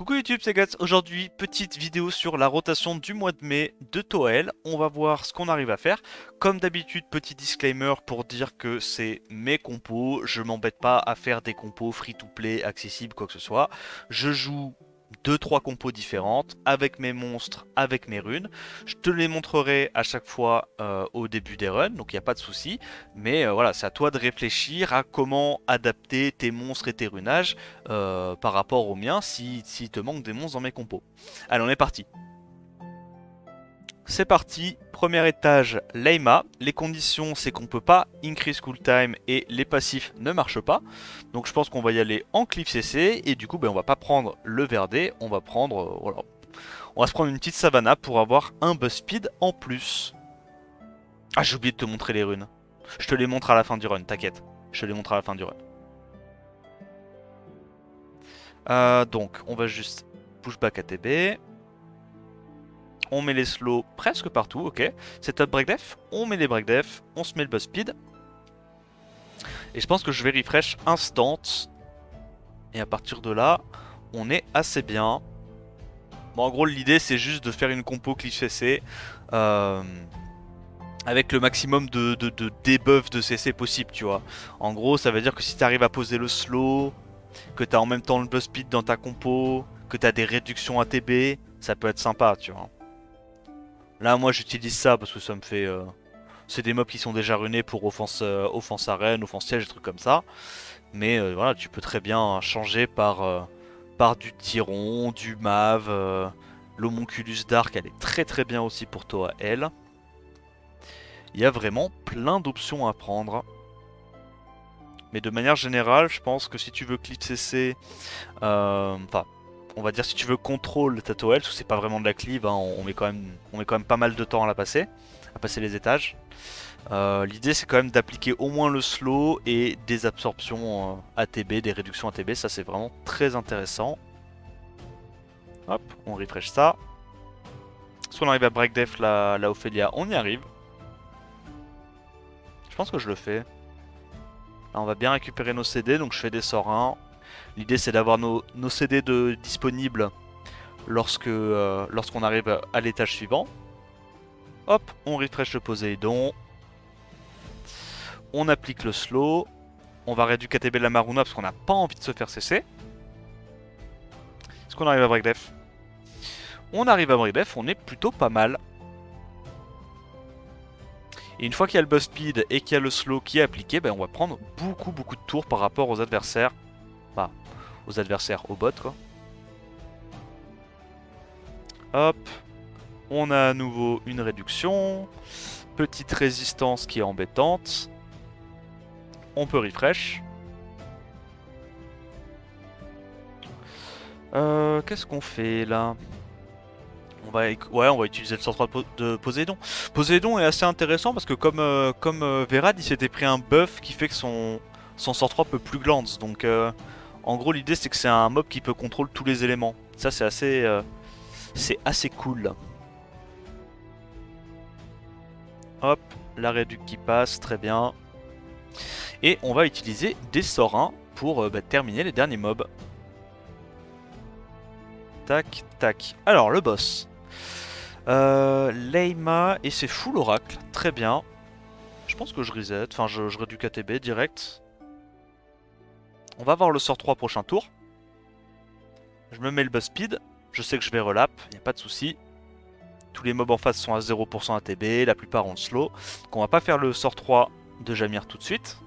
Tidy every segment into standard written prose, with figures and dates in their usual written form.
Coucou YouTube, c'est Gats. Aujourd'hui, petite vidéo sur la rotation du mois de mai de Toel. On va voir ce qu'on arrive à faire. Comme d'habitude, petit disclaimer pour dire que c'est mes compos. Je m'embête pas à faire des compos free to play, accessibles, quoi que ce soit. Je joue deux trois compos différentes avec mes monstres, avec mes runes. Je te les montrerai à chaque fois au début des runs, donc il n'y a pas de souci. Mais voilà, c'est à toi de réfléchir à comment adapter tes monstres et tes runages par rapport aux miens s'il te manque des monstres dans mes compos. Allez, on est parti. C'est parti, premier étage, Leima. Les conditions, c'est qu'on peut pas increase cooltime et les passifs ne marchent pas. Donc je pense qu'on va y aller en cliff CC et du coup, on va pas prendre le verdé, on va prendre, voilà. On va se prendre une petite savannah pour avoir un buzz speed en plus. Ah, j'ai oublié de te montrer les runes. Je te les montre à la fin du run, t'inquiète. Je te les montre à la fin du run. Donc, on va juste pushback ATB. On met les slows presque partout, ok. Setup break def, on met les break def, on se met le buzz speed. Et je pense que je vais refresh instant. Et à partir de là, on est assez bien. Bon, en gros, l'idée c'est juste de faire une compo cliff CC. Avec le maximum de debuff de CC possible, tu vois. En gros, ça veut dire que si tu arrives à poser le slow, que tu as en même temps le buzz speed dans ta compo, que tu as des réductions ATB, ça peut être sympa, tu vois. Là, moi, j'utilise ça parce que ça me fait... c'est des mobs qui sont déjà runés pour offense arène, offense siège, des trucs comme ça. Mais voilà, tu peux très bien changer par du Tyron, du Mave. L'Homunculus Dark, elle est très très bien aussi pour toi, elle. Il y a vraiment plein d'options à prendre. Mais de manière générale, je pense que si tu veux clip CC, enfin, on va dire si tu veux contrôle ta toel, parce que c'est pas vraiment de la cleave, hein, on met quand même pas mal de temps à passer les étages. L'idée c'est quand même d'appliquer au moins le slow et des absorptions ATB, des réductions ATB, ça c'est vraiment très intéressant. Hop, on refresh ça. Si on arrive à break def la Ophelia, on y arrive. Je pense que je le fais. Là on va bien récupérer nos CD, donc je fais des sorts 1. L'idée c'est d'avoir nos CD disponibles lorsqu'on arrive à l'étage suivant. Hop, on refresh le Poséidon. On applique le slow. On va réduire KTB de la Maruna parce qu'on n'a pas envie de se faire cesser. Est-ce qu'on arrive à break def? On arrive à break def, on est plutôt pas mal. Et une fois qu'il y a le buzz speed et qu'il y a le slow qui est appliqué, on va prendre beaucoup de tours par rapport aux adversaires. Enfin, aux adversaires, aux bots quoi. Hop, on a à nouveau une réduction. Petite résistance qui est embêtante. On peut refresh. Qu'est-ce qu'on fait là? On va utiliser le sort 3 de Poséidon. Poséidon est assez intéressant parce que comme Verad, il s'était pris un buff qui fait que son sort 3 peut plus glance. Donc en gros l'idée c'est que c'est un mob qui peut contrôler tous les éléments. Ça c'est assez cool. Hop, la réduc qui passe, très bien. Et on va utiliser des sorts 1 pour terminer les derniers mobs. Tac, tac. Alors le boss. Leima et c'est full oracle, très bien. Je pense que je reset, enfin je réduis KTB direct. On va voir le sort 3 prochain tour. Je me mets le buzz speed, je sais que je vais relap, y a pas de souci. Tous les mobs en face sont à 0% ATB, la plupart ont le slow. Donc on va pas faire le sort 3 de Jamir tout de suite.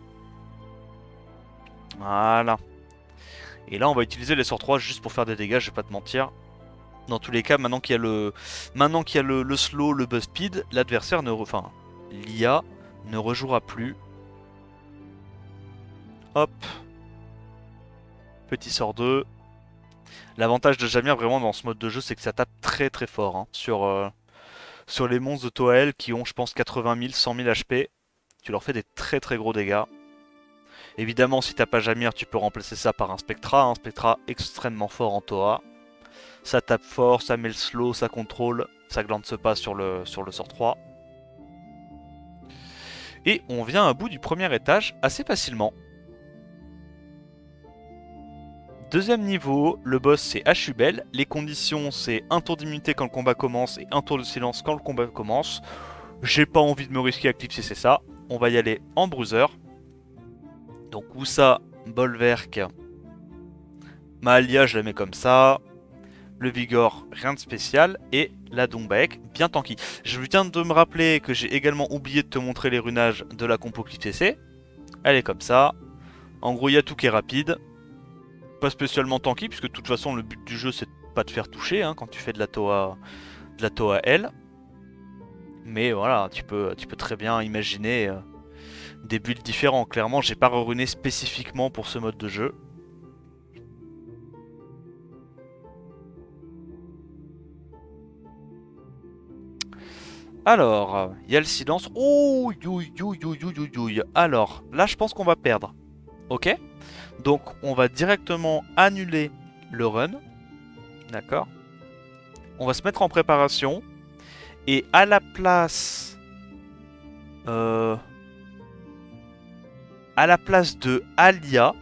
Voilà. Et là on va utiliser les sorts 3 juste pour faire des dégâts, je vais pas te mentir. Dans tous les cas, maintenant qu'il y a le slow, le buzz speed, l'adversaire ne... Enfin, l'IA ne rejouera plus. Hop. Petit sort 2. L'avantage de Jamir vraiment dans ce mode de jeu, c'est que ça tape très très fort hein, sur les monstres de Toel qui ont je pense 80 000, 100 000 HP. Tu leur fais des très très gros dégâts. Évidemment si t'as pas Jamir tu peux remplacer ça par un Spectra. Un Spectra extrêmement fort en Toa. Ça tape fort, ça met le slow, ça contrôle, ça glance pas sur le sort 3. Et on vient à bout du premier étage assez facilement. Deuxième niveau, le boss c'est Ashubel. Les conditions c'est un tour d'immunité quand le combat commence et un tour de silence quand le combat commence. J'ai pas envie de me risquer à clipser, c'est ça. On va y aller en bruiser. Donc Oussa, Bolverk, Mahalia je la mets comme ça. Le Vigor, rien de spécial. Et la Dombek, bien tanky. Je viens de me rappeler que j'ai également oublié de te montrer les runages de la compo Clip CC. Elle est comme ça. En gros, il y a tout qui est rapide. Pas spécialement tanky, puisque de toute façon, le but du jeu, c'est de pas te faire toucher quand tu fais de la Toa L. Mais voilà, tu peux très bien imaginer des builds différents. Clairement, j'ai pas reruné spécifiquement pour ce mode de jeu. Alors, il y a le silence. Oh, alors, là, je pense qu'on va perdre. Ok? Donc, on va directement annuler le run. D'accord? On va se mettre en préparation. Et à la place... à la place de Alia...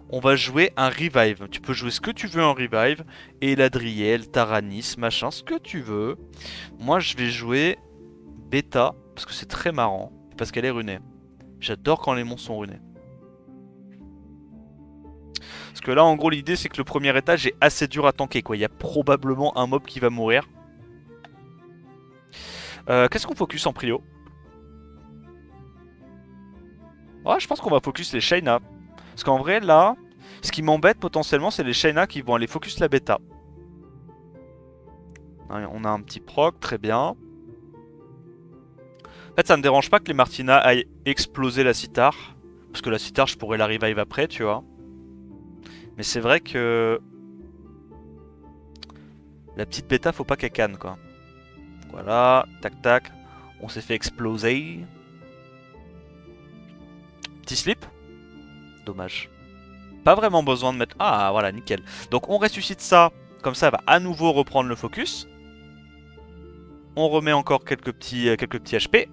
on va jouer un revive. Tu peux jouer ce que tu veux en revive. Eladriel, Taranis, machin, ce que tu veux. Moi, je vais jouer Beta, parce que c'est très marrant. Parce qu'elle est runée. J'adore quand les monstres sont runés. Parce que là, en gros, l'idée, c'est que le premier étage est assez dur à tanker, quoi. Il y a probablement un mob qui va mourir. Qu'est-ce qu'on focus en prio? Ouais, je pense qu'on va focus les Shayna. Parce qu'en vrai, là, ce qui m'embête potentiellement, c'est les Shayna qui vont aller focus la bêta. On a un petit proc, très bien. En fait, ça me dérange pas que les Martina aillent exploser la Citar. Parce que la Citar, je pourrais la revive après, tu vois. Mais c'est vrai que... la petite bêta, faut pas qu'elle canne, quoi. Voilà, tac tac. On s'est fait exploser. Petit slip. Dommage. Pas vraiment besoin de mettre... Ah, voilà, nickel. Donc on ressuscite ça. Comme ça, elle va à nouveau reprendre le focus. On remet encore quelques petits HP.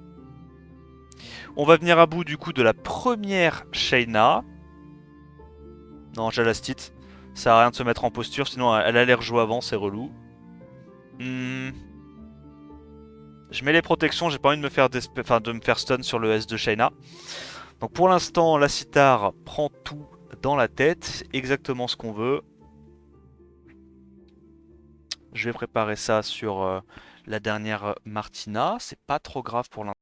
On va venir à bout du coup de la première Shayna. Non, Jalastite. Ça sert à rien de se mettre en posture, sinon elle a l'air jouée avant, c'est relou. Je mets les protections, j'ai pas envie de me faire stun sur le S de Shayna. Donc pour l'instant, la Citar prend tout dans la tête, exactement ce qu'on veut. Je vais préparer ça sur la dernière Martina, c'est pas trop grave pour l'instant.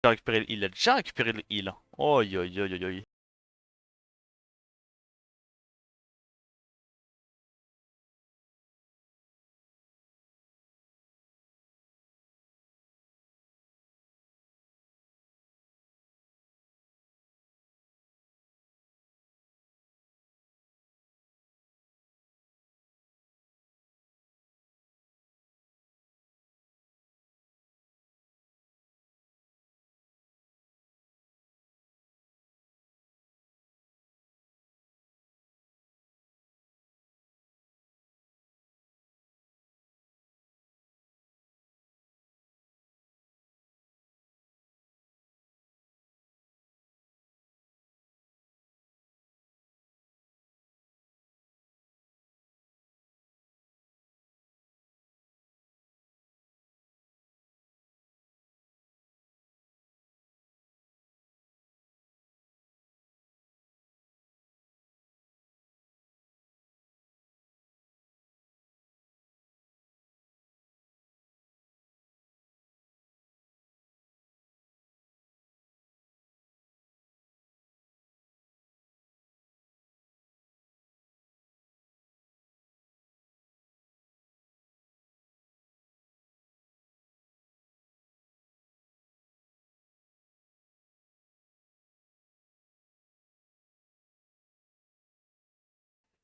Il a déjà récupéré le heal. Oi, oi, oi, oi, oi.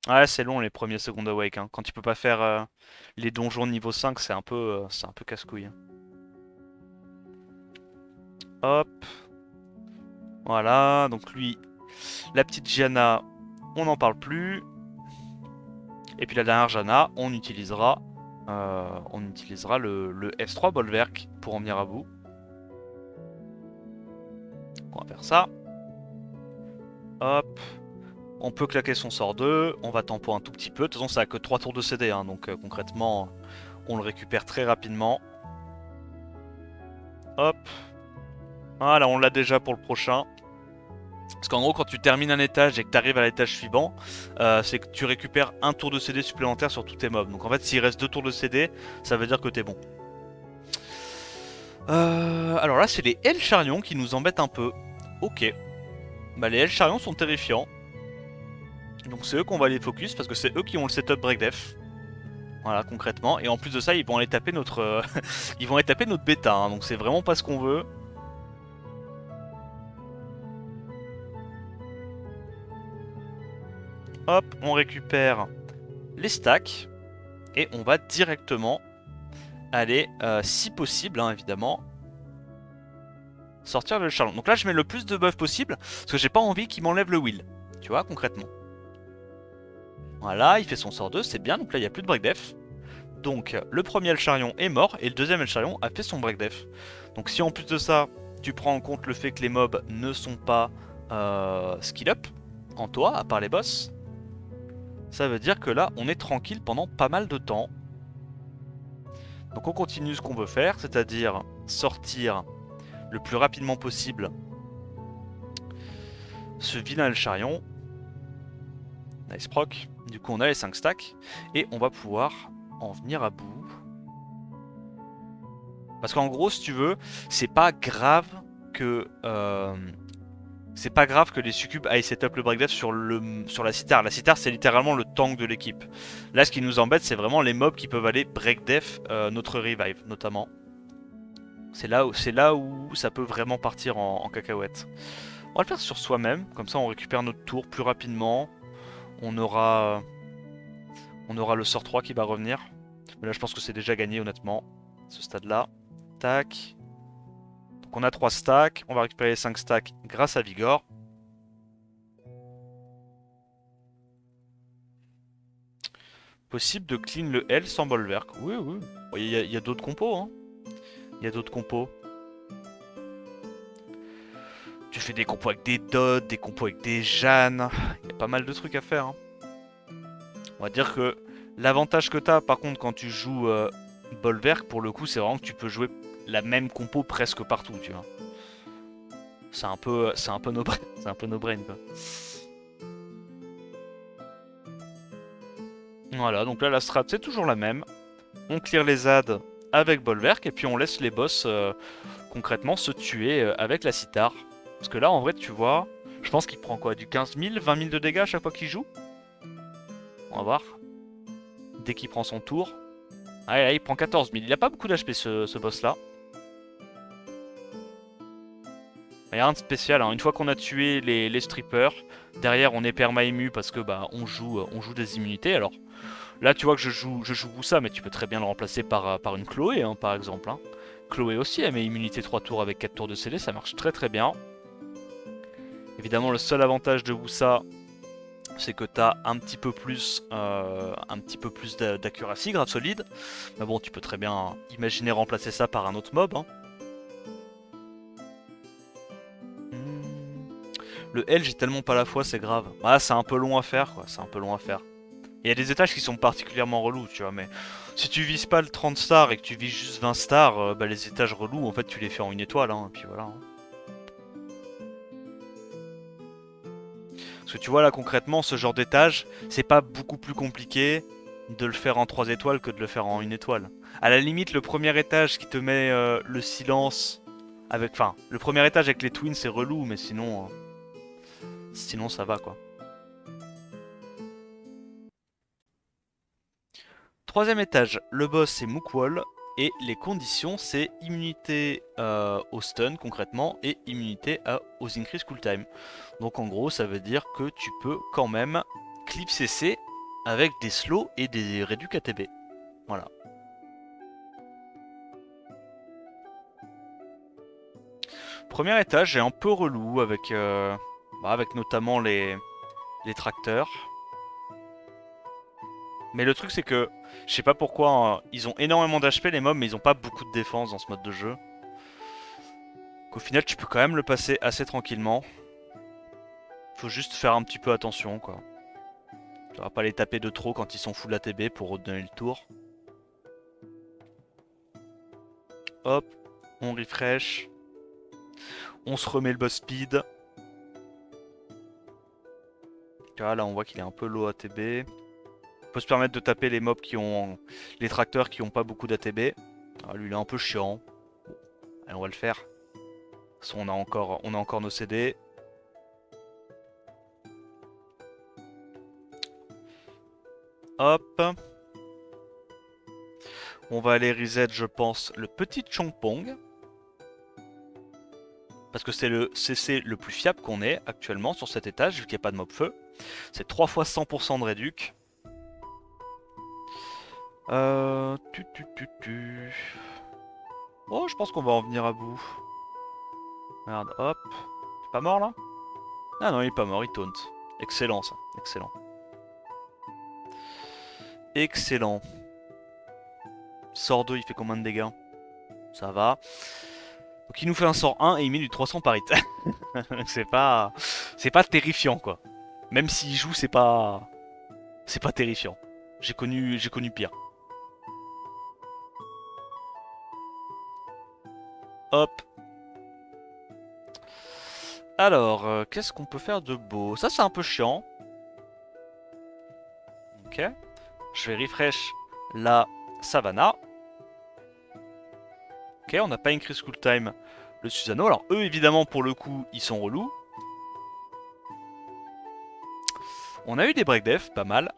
Ouais, c'est long les premiers Second Awake, hein. Quand tu peux pas faire les donjons niveau 5, c'est un peu casse-couille, hein. Hop, voilà, donc lui, la petite Gianna, on n'en parle plus. Et puis la dernière Janna, on utilisera le S3 Bolverk pour en venir à bout. On va faire ça. Hop. On peut claquer son sort 2, on va tempo un tout petit peu. De toute façon, ça a que 3 tours de CD, hein, donc concrètement, on le récupère très rapidement. Hop. Voilà, on l'a déjà pour le prochain. Parce qu'en gros, quand tu termines un étage et que tu arrives à l'étage suivant, c'est que tu récupères un tour de CD supplémentaire sur tous tes mobs. Donc en fait, s'il reste 2 tours de CD, ça veut dire que t'es bon. Alors là, c'est les L Charions qui nous embêtent un peu. Ok. Bah, les L Charions sont terrifiants. Donc c'est eux qu'on va aller focus parce que c'est eux qui ont le setup breakdef. Voilà, concrètement. Et en plus de ça, ils vont aller taper notre, ils vont aller taper notre bêta. Hein, donc c'est vraiment pas ce qu'on veut. Hop, on récupère les stacks. Et on va directement aller, si possible, hein, évidemment, sortir le Charion. Donc là, je mets le plus de buff possible parce que j'ai pas envie qu'il m'enlève le will. Tu vois, concrètement. Voilà, il fait son sort 2, c'est bien. Donc là, il n'y a plus de breakdef. Donc le premier Elcharion est mort et le deuxième Elcharion a fait son breakdef. Donc si en plus de ça, tu prends en compte le fait que les mobs ne sont pas skill up en toi, à part les boss, ça veut dire que là, on est tranquille pendant pas mal de temps. Donc on continue ce qu'on veut faire, c'est-à-dire sortir le plus rapidement possible ce vilain Elcharion. Nice proc. Du coup, on a les 5 stacks et on va pouvoir en venir à bout. Parce qu'en gros, si tu veux, c'est pas grave que les succubes aillent setup le breakdef sur la cithare. La cithare, c'est littéralement le tank de l'équipe. Là, ce qui nous embête, c'est vraiment les mobs qui peuvent aller breakdef notre revive, notamment. C'est là où ça peut vraiment partir en cacahuète. On va le faire sur soi-même, comme ça on récupère notre tour plus rapidement. On aura le sort 3 qui va revenir. Mais là, je pense que c'est déjà gagné, honnêtement, ce stade-là. Tac. Donc on a 3 stacks, on va récupérer les 5 stacks grâce à Vigor. Possible de clean le L sans bolverk. Oui, oui. Il y a d'autres compos, hein. Il y a d'autres compos. Tu fais des compos avec des Dodd, des compos avec des Jeanne. Il y a pas mal de trucs à faire, hein. On va dire que l'avantage que t'as, par contre, quand tu joues bolverk, pour le coup, c'est vraiment que tu peux jouer la même compo presque partout, tu vois. C'est un peu no-brain, c'est un peu no-brain, quoi. Voilà, donc là la strat c'est toujours la même. On clear les ZAD avec Bolverk et puis on laisse les boss concrètement se tuer avec la cithare. Parce que là, en vrai, tu vois, je pense qu'il prend quoi, du 15 000, 20 000 de dégâts à chaque fois qu'il joue. On va voir. Dès qu'il prend son tour. Ah, là, il prend 14 000. Il a pas beaucoup d'HP ce boss-là. Il n'y a rien de spécial, hein. Une fois qu'on a tué les strippers, derrière on est perma-ému parce que bah on joue des immunités. Alors là tu vois que je joue Wusa, mais tu peux très bien le remplacer par une Chloé hein, par exemple. Hein. Chloé aussi elle met immunité 3 tours avec 4 tours de CD, ça marche très très bien. Évidemment le seul avantage de Wusa c'est que tu as un petit peu plus d'accuracy grave solide. Mais bon tu peux très bien imaginer remplacer ça par un autre mob. Hein. Le L, j'ai tellement pas la foi, c'est grave. Ah, c'est un peu long à faire, quoi. C'est un peu long à faire. Il y a des étages qui sont particulièrement relous, tu vois, mais si tu vises pas le 30 stars et que tu vises juste 20 stars, bah les étages relous, en fait, tu les fais en une étoile, hein, et puis voilà. Hein. Parce que tu vois, là, concrètement, ce genre d'étage, c'est pas beaucoup plus compliqué de le faire en 3 étoiles que de le faire en une étoile. À la limite, le premier étage qui te met le silence avec... Enfin, le premier étage avec les twins, c'est relou, mais sinon... sinon, ça va, quoi. Troisième étage, le boss c'est Mookwall et les conditions c'est immunité au stun concrètement et immunité aux increase cooltime. Donc en gros ça veut dire que tu peux quand même clip CC avec des slows et des réducs ATB. Voilà. Premier étage est un peu relou avec notamment les tracteurs. Mais le truc c'est que, je sais pas pourquoi, hein, ils ont énormément d'HP les mobs mais ils ont pas beaucoup de défense dans ce mode de jeu. Qu'au final tu peux quand même le passer assez tranquillement. Faut juste faire un petit peu attention quoi. Tu vas pas les taper de trop quand ils sont full ATB pour redonner le tour. Hop, on refresh. On se remet le boss speed. Tu vois, là on voit qu'il est un peu low ATB. On peut se permettre de taper les mobs qui ont... les tracteurs qui ont pas beaucoup d'ATB. Ah, lui il est un peu chiant. Bon, allez, on va le faire. De toute façon on a encore nos CD. Hop. On va aller reset je pense le petit Chongpong. Parce que c'est le CC le plus fiable qu'on ait actuellement sur cet étage, vu qu'il n'y a pas de mob feu. C'est 3 fois 100% de réduc. Oh, je pense qu'on va en venir à bout. Merde, hop. C'est pas mort là? Ah non, il est pas mort, il taunt. Excellent ça, excellent. Excellent. Sort 2, il fait combien de dégâts? Ça va. Donc il nous fait un sort 1 et il met du 300 par hit. c'est pas terrifiant quoi. Même s'il joue, c'est pas terrifiant. J'ai connu pire. Hop. Alors, qu'est-ce qu'on peut faire de beau? Ça c'est un peu chiant. Ok. Je vais refresh la Savannah. Ok, on n'a pas increase cool time le Susano. Alors eux évidemment pour le coup ils sont relous. On a eu des break def, pas mal.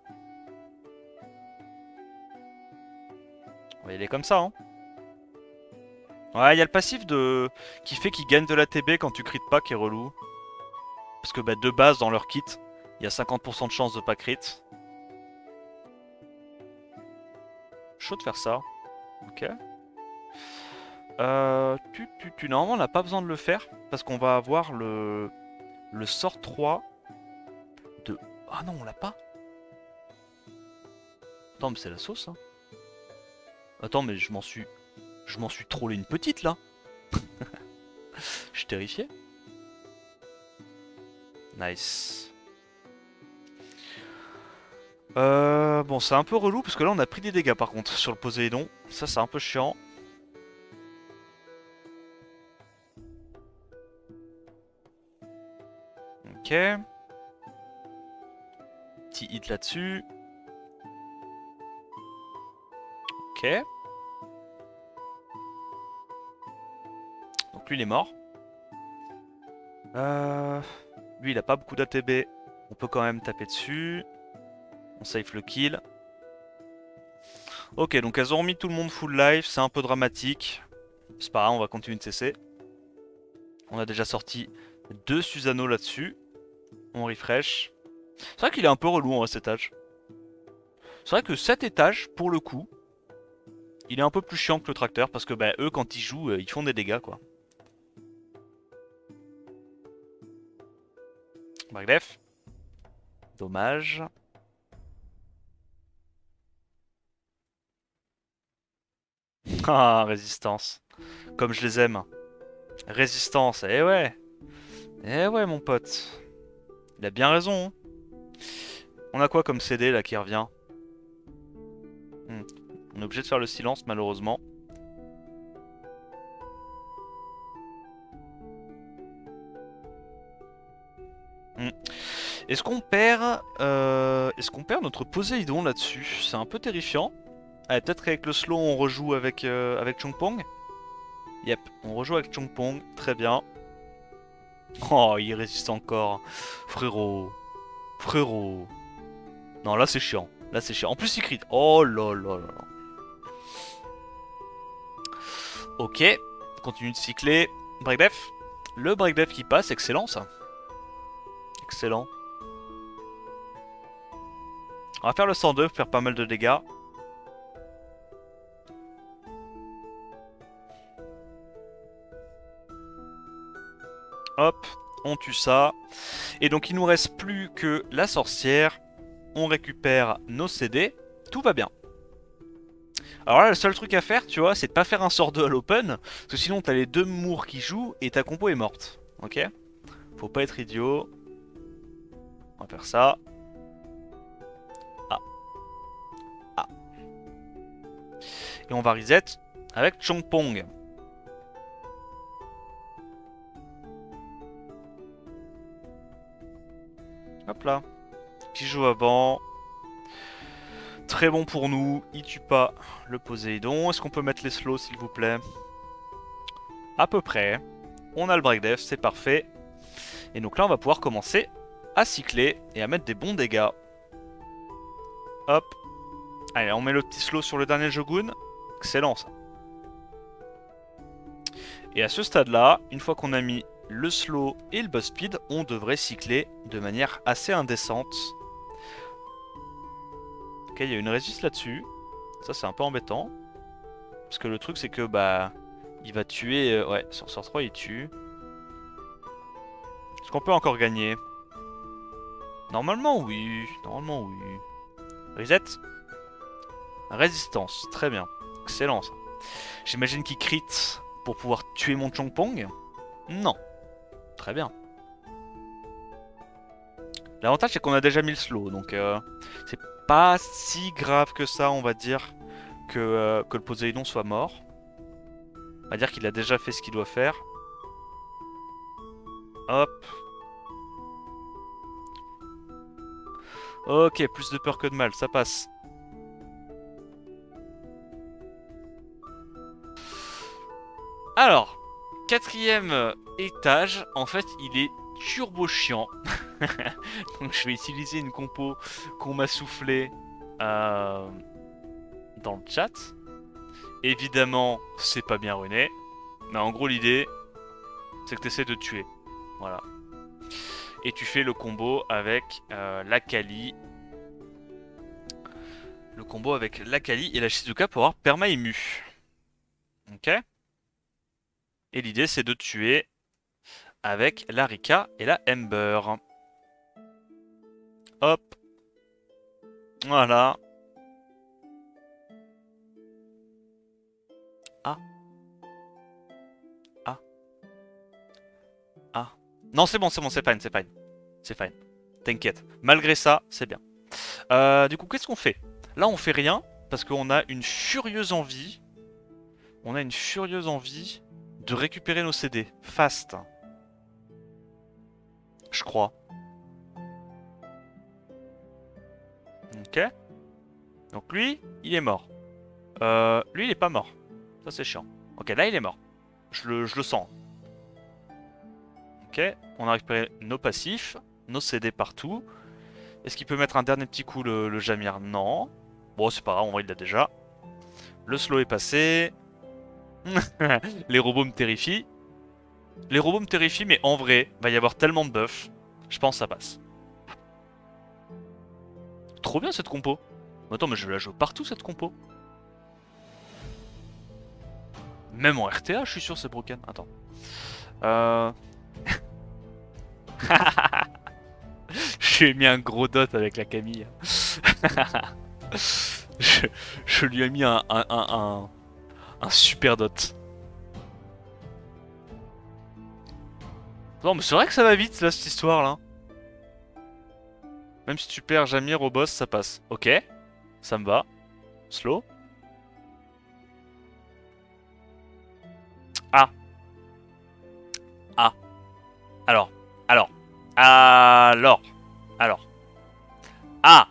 On va y aller comme ça hein. Ouais, il y a le passif qui fait qu'ils gagnent de la TB quand tu crites pas qui est relou. Parce que bah, de base dans leur kit, il y a 50% de chance de pas crit. Chaud de faire ça. Ok. Normalement on n'a pas besoin de le faire parce qu'on va avoir le sort 3 de... Ah non on l'a pas. Attends mais c'est la sauce hein. Attends mais je m'en suis trollé une petite là. Je suis terrifié. Nice. Bon c'est un peu relou parce que là on a pris des dégâts par contre sur le Poséidon. Ça c'est un peu chiant. Ok. Petit hit là-dessus. Ok. lui il est mort. Lui il a pas beaucoup d'ATB. On peut quand même taper dessus. On safe le kill. Ok, donc elles ont remis tout le monde full life, c'est un peu dramatique. C'est pas grave, on va continuer de CC. On a déjà sorti 2 Susano là-dessus. On refresh. C'est vrai qu'il est un peu relou en vrai, cet étage. C'est vrai que cet étage, pour le coup, il est un peu plus chiant que le tracteur parce que bah, eux, quand ils jouent, ils font des dégâts quoi. Bref. Dommage. Ah, résistance. Comme je les aime. Résistance, eh ouais. Eh ouais, mon pote. Il a bien raison. Hein. On a quoi comme CD là qui revient? On est obligé de faire le silence malheureusement. Est-ce qu'on perd notre Poséidon là-dessus? C'est un peu terrifiant. Allez, peut-être qu'avec le slow on rejoue avec Chongpong. Yep, on rejoue avec Chongpong, très bien. Oh, il résiste encore. Frérot. Frérot. Non, là c'est chiant. Là c'est chiant. En plus il crit. Oh là là là. Ok, continue de cycler. Breakdef. Le breakdef qui passe, excellent ça. Excellent. On va faire le 102 pour faire pas mal de dégâts. Hop, on tue ça. Et donc il nous reste plus que la sorcière. On récupère nos CD. Tout va bien. Alors là, le seul truc à faire, tu vois, c'est de pas faire un sort 2 à l'open. Parce que sinon, t'as les 2 mours qui jouent et ta compo est morte. Ok? Faut pas être idiot. On va faire ça. Ah. Ah. Et on va reset avec Chongpong. Hop là. Qui joue avant. Très bon pour nous. Il tue pas le Poséidon. Est-ce qu'on peut mettre les slows, s'il vous plaît? À peu près. On a le breakdef, c'est parfait. Et donc là, on va pouvoir commencer à cycler et à mettre des bons dégâts. Hop. Allez, on met le petit slow sur le dernier Jogun. Excellent, ça. Et à ce stade-là, une fois qu'on a mis le slow et le boss speed, on devrait cycler de manière assez indécente. Ok, il y a une résiste là-dessus. Ça, c'est un peu embêtant. Parce que le truc, c'est que, bah... il va tuer... ouais, sur sort 3, il tue. Est-ce qu'on peut encore gagner? Normalement, oui. Normalement, oui. Reset. Résistance. Très bien. Excellent, ça. J'imagine qu'il crit pour pouvoir tuer mon Chongpong. Non. Très bien. L'avantage, c'est qu'on a déjà mis le slow. Donc, c'est pas si grave que ça, on va dire, que le Poséidon soit mort. On va dire qu'il a déjà fait ce qu'il doit faire. Hop. Ok, plus de peur que de mal, ça passe. Alors, 4ème étage, en fait, il est turbo chiant. Donc je vais utiliser une compo qu'on m'a soufflé dans le chat. Évidemment, c'est pas bien runé. Mais en gros, l'idée, c'est que tu essaies de tuer. Voilà. Et tu fais le combo avec l'Akali. Le combo avec l'Akali et la Shizuka pour avoir perma-ému. Ok. Et l'idée, c'est de tuer avec la Rika et la Ember. Hop. Voilà. Ah. Ah. Ah. Non, c'est bon, c'est fine, c'est fine. C'est fine. T'inquiète. Malgré ça, c'est bien. Du coup, qu'est-ce qu'on fait? Là, on fait rien parce qu'on a une furieuse envie. On a une furieuse envie de récupérer nos CD. Fast. Je crois. Ok. Donc lui, il est mort. Lui, il est pas mort. Ça, c'est chiant. Ok, là, il est mort. Je le sens. Ok, on a récupéré nos passifs, nos CD partout. Est-ce qu'il peut mettre un dernier petit coup le Jamir? Non. Bon, c'est pas grave, on va il l'a déjà. Le slow est passé. Les robots me terrifient. Les robots me terrifient, mais en vrai, va y avoir tellement de buffs. Je pense que ça passe. Trop bien cette compo. Attends, mais je la joue partout cette compo. Même en RTA, je suis sûr c'est broken. Attends. J'ai mis un gros dot avec la Camille. je, je lui ai mis un super dot. Non, mais c'est vrai que ça va vite là, cette histoire là. Même si tu perds Jamir au boss, ça passe. Ok, ça me va. Slow. Ah. Ah. Alors. Alors. Alors. Alors. Ah.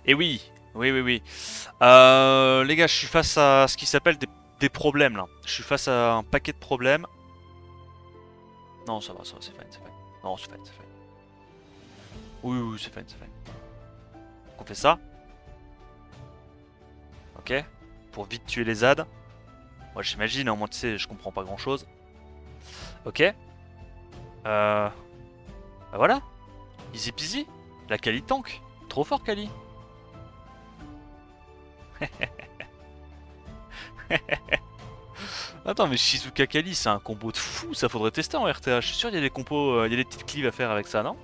Et oui. Oui, oui, oui. Les gars, je suis face à ce qui s'appelle des problèmes là. Je suis face à un paquet de problèmes. Non, ça va, c'est fine, c'est fine. Non, c'est fine, c'est fine. Oui, oui, c'est fine, c'est fine. Donc on fait ça. Ok. Pour vite tuer les ZAD. Moi j'imagine, au moins tu sais, je comprends pas grand chose. Ok. Bah voilà. Easy peasy. La Kali tank. Trop fort Kali. Attends, mais Shizuka Kali, c'est un combo de fou. Ça faudrait tester en RTA. Je suis sûr il y a des compos, il y a des petites cleaves à faire avec ça, non?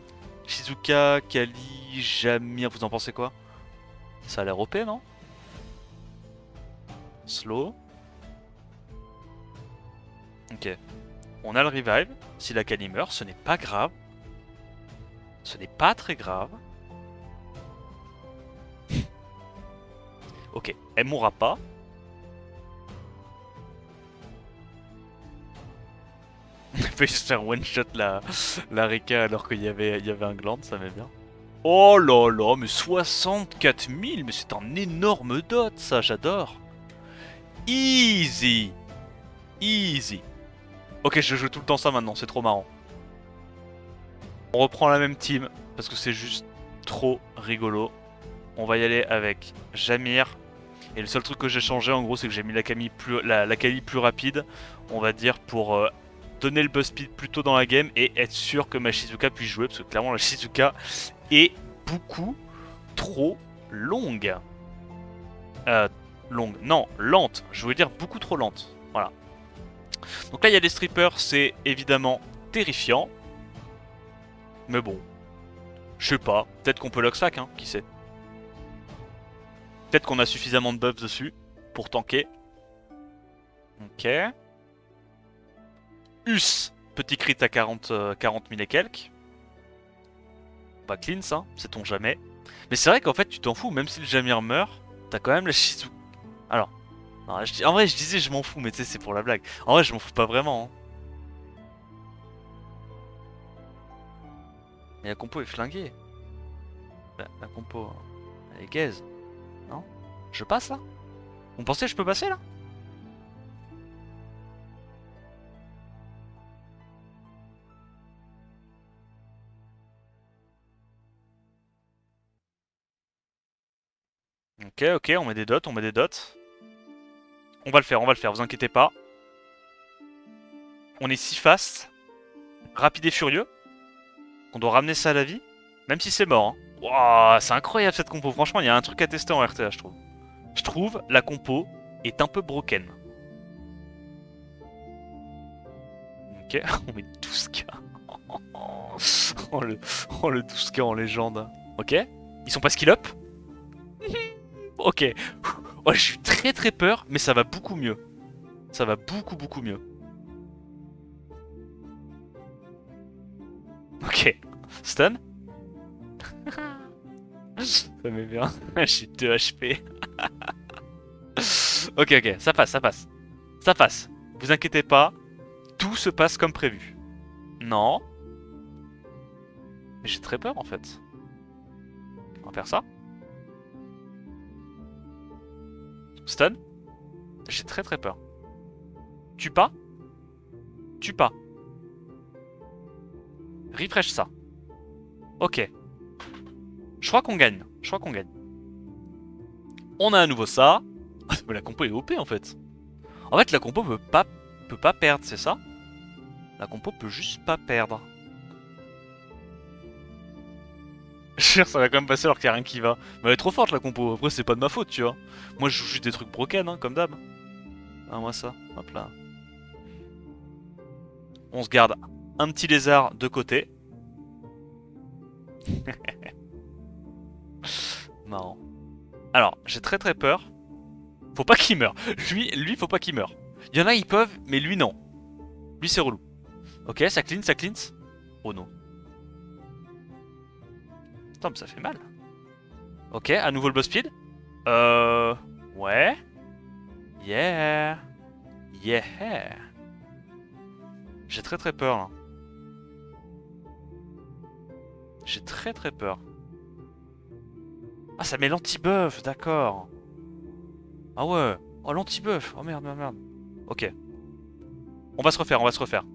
Shizuka, Kali, Jamir, vous en pensez quoi? Ça a l'air OP, non? Slow. Ok. On a le revive. Si la Kali meurt, ce n'est pas grave. Ce n'est pas très grave. Ok, elle mourra pas. Il fait juste faire one shot la Reka alors qu'il y avait un gland, ça m'est bien. Oh là là, mais 64 000, mais c'est un énorme dot ça, j'adore. Easy. Easy. Ok, je joue tout le temps ça maintenant, c'est trop marrant. On reprend la même team, parce que c'est juste trop rigolo. On va y aller avec Jamir. Et le seul truc que j'ai changé en gros, c'est que j'ai mis la Kali plus rapide, on va dire, pour donner le buzz speed plus tôt dans la game et être sûr que ma Shizuka puisse jouer, parce que clairement la Shizuka est beaucoup trop longue. Longue, non, lente, je voulais dire beaucoup trop lente, voilà. Donc là il y a des strippers, c'est évidemment terrifiant. Mais bon, je sais pas, peut-être qu'on peut lock sac, hein, qui sait. Peut-être qu'on a suffisamment de buffs dessus pour tanker. Ok. Us, petit crit à 40 000 et quelques. Pas clean ça, sait-on jamais. Mais c'est vrai qu'en fait tu t'en fous, même si le Jamir meurt, t'as quand même la Shizuka. Alors, non, en vrai je disais je m'en fous, mais tu sais c'est pour la blague. En vrai je m'en fous pas vraiment. Hein. Mais la compo est flinguée. La compo, elle est gaze. Non? Je passe là? Vous pensez que je peux passer là? Ok, ok, on met des dots, on met des dots. On va le faire, vous inquiétez pas. On est si fast, rapide et furieux, qu'on doit ramener ça à la vie, même si c'est mort. Hein. Wow, c'est incroyable cette compo, franchement, il y a un truc à tester en RTA, je trouve. Je trouve la compo est un peu broken. Ok, on met 12k. Oh le 12k en légende. Ok, ils sont pas skill up. Ok, oh, j'ai eu très très peur, mais ça va beaucoup mieux. Ça va beaucoup beaucoup mieux. Ok, stun. Ça m'est bien. J'ai 2 HP. Ok, ok, ça passe, ça passe. Ça passe. Vous inquiétez pas, tout se passe comme prévu. Non. Mais j'ai très peur en fait. On va faire ça. Stun. J'ai très très peur. Tue pas. Tue pas. Refresh ça. Ok. Je crois qu'on gagne. Je crois qu'on gagne. On a à nouveau ça. Ah, mais la compo est OP en fait. En fait, la compo peut pas perdre, c'est ça? La compo peut juste pas perdre. Cher, ça va quand même passer alors qu'il y a rien qui va. Mais elle est trop forte la compo. Après, c'est pas de ma faute, tu vois. Moi, je joue juste des trucs broken, hein, comme d'hab. Ah, moi ça. Hop là. On se garde un petit lézard de côté. Marrant. Alors, j'ai très peur. Faut pas qu'il meure. Lui, faut pas qu'il meure. Il y en a, ils peuvent, mais lui, non. Lui, c'est relou. Ok, ça clean, ça cleanse. Oh non. Attends, mais ça fait mal. Ok, à nouveau le boss speed. Ouais. Yeah. Yeah. J'ai très peur là. J'ai très peur. Ah, ça met l'anti-buff, d'accord. Ah ouais. Oh, l'anti-buff. Oh merde, merde, merde. Ok. On va se refaire, on va se refaire.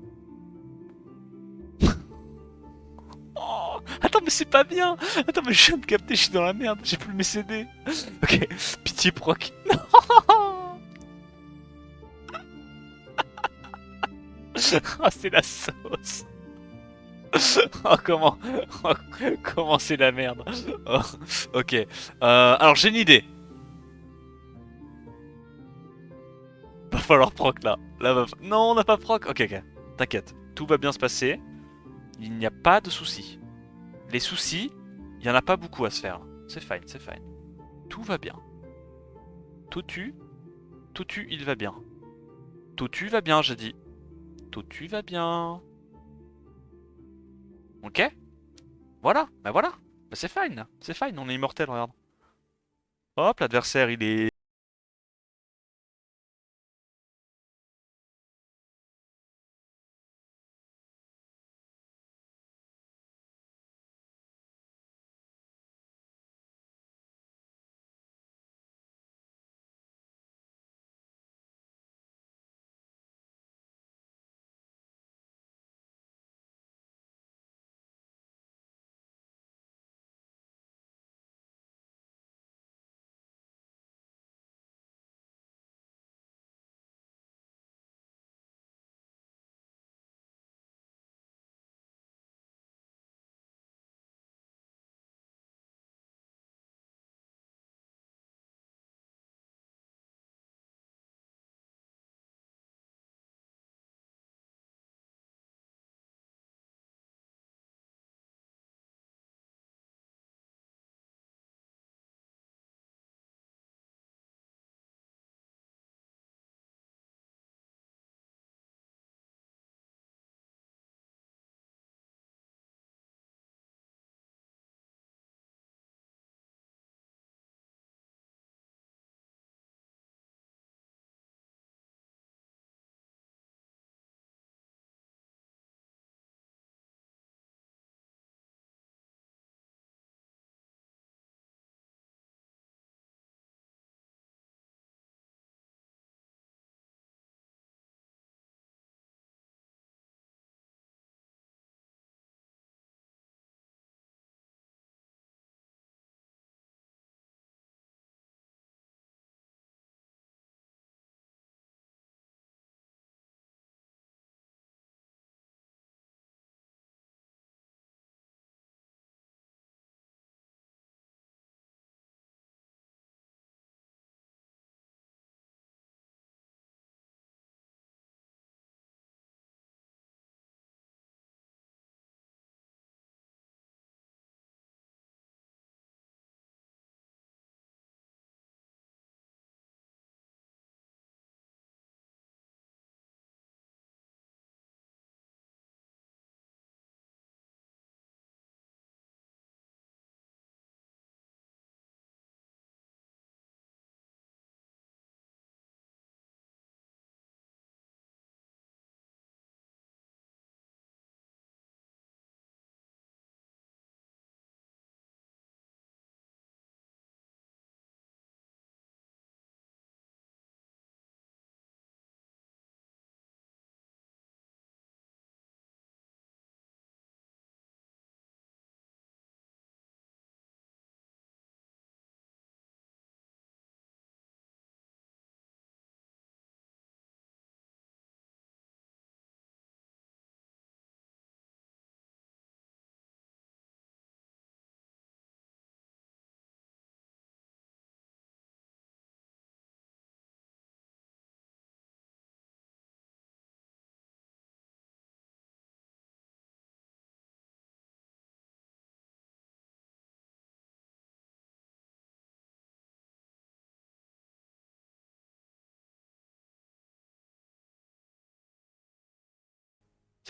Oh, attends, mais c'est pas bien. Attends, mais je viens de capter, je suis dans la merde. J'ai plus mes CD. Ok. Pitié, proc. Ah, c'est la sauce. Oh, comment. Oh, comment c'est la merde. Oh, ok. Alors, j'ai une idée. Va falloir proc là. Non, on n'a pas proc. Ok, ok. T'inquiète. Tout va bien se passer. Il n'y a pas de soucis. Les soucis, il y en a pas beaucoup à se faire. C'est fine, c'est fine. Tout va bien. Totu, Totu, il va bien. Totu va bien, j'ai dit. Totu va bien. Ok. Voilà, bah voilà. Bah c'est fine, on est immortel, regarde. Hop, l'adversaire, il est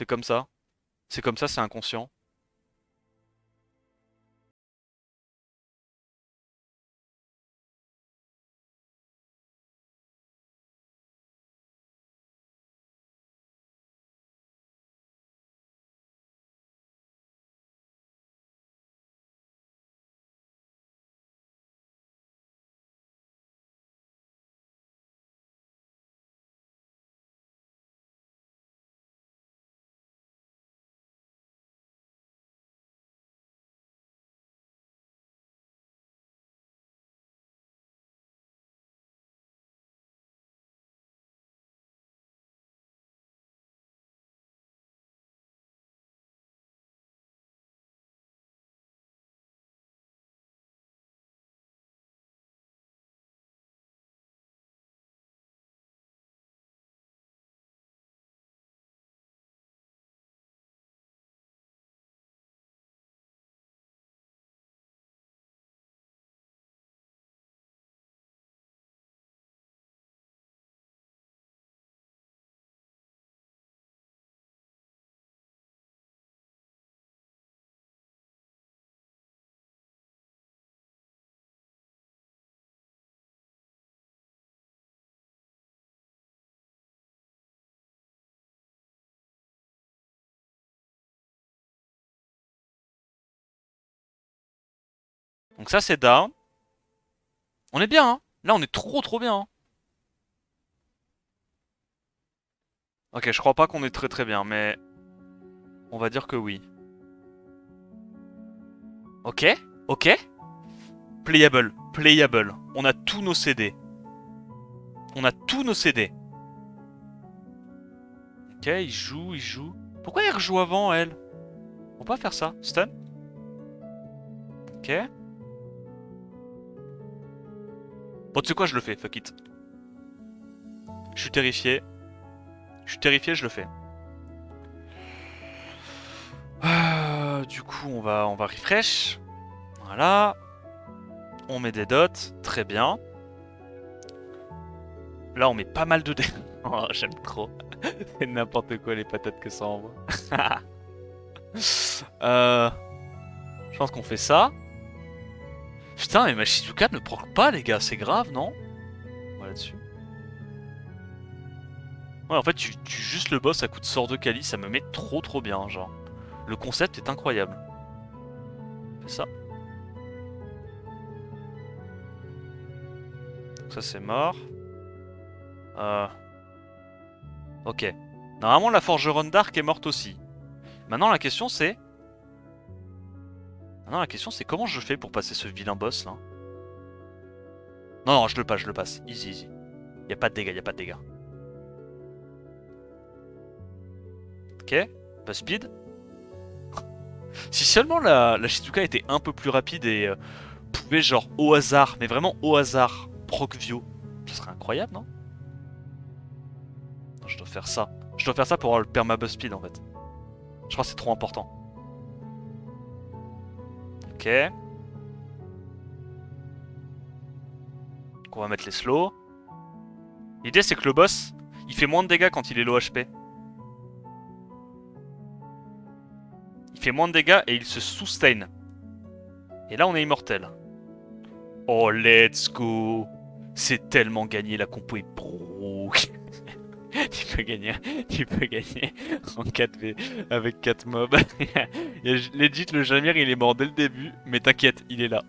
C'est comme ça. C'est comme ça, c'est inconscient. Donc ça, c'est down. On est bien, hein. Là, on est trop bien, hein. Ok, je crois pas qu'on est très bien, mais on va dire que oui. Ok, ok. Playable, playable. On a tous nos CD. On a tous nos CD. Ok, il joue, il joue. Pourquoi il rejoue avant, elle? On peut pas faire ça. Stun. Ok. Bon, tu sais quoi, je le fais, fuck it. Je suis terrifié. Je suis terrifié, je le fais. Du coup, on va refresh. Voilà. On met des dots. Très bien. Là, on met pas mal de dés. Oh, j'aime trop. C'est n'importe quoi les patates que ça envoie. Je pense qu'on fait ça. Putain, mais ma Shizuka ne proc pas, les gars. C'est grave, non? Voilà dessus. Ouais, en fait, tu tues juste le boss à coup de sort de Kali. Ça me met trop bien, genre. Le concept est incroyable. Fais ça. Donc ça, c'est mort. Ok. Normalement, la forgeronne d'Arc est morte aussi. Maintenant, la question, c'est... Maintenant, la question, c'est comment je fais pour passer ce vilain boss, là? Non, je le passe, je le passe. Easy, easy. Y a pas de dégâts, y a pas de dégâts. Ok. Pas speed. Si seulement la Shizuka était un peu plus rapide et pouvait, genre, au hasard, mais vraiment au hasard, proc Vio, ce serait incroyable, non? Non, je dois faire ça. Je dois faire ça pour avoir le perma-buff speed, en fait. Je crois que c'est trop important. Ok. Donc on va mettre les slows. L'idée, c'est que le boss, il fait moins de dégâts quand il est low HP. Il fait moins de dégâts et il se sustain. Et là, on est immortel. Oh, let's go. C'est tellement gagné, la compo est pro. Tu peux gagner en 4v avec 4 mobs. Legit, le Jamir, il est mort dès le début, mais t'inquiète, il est là.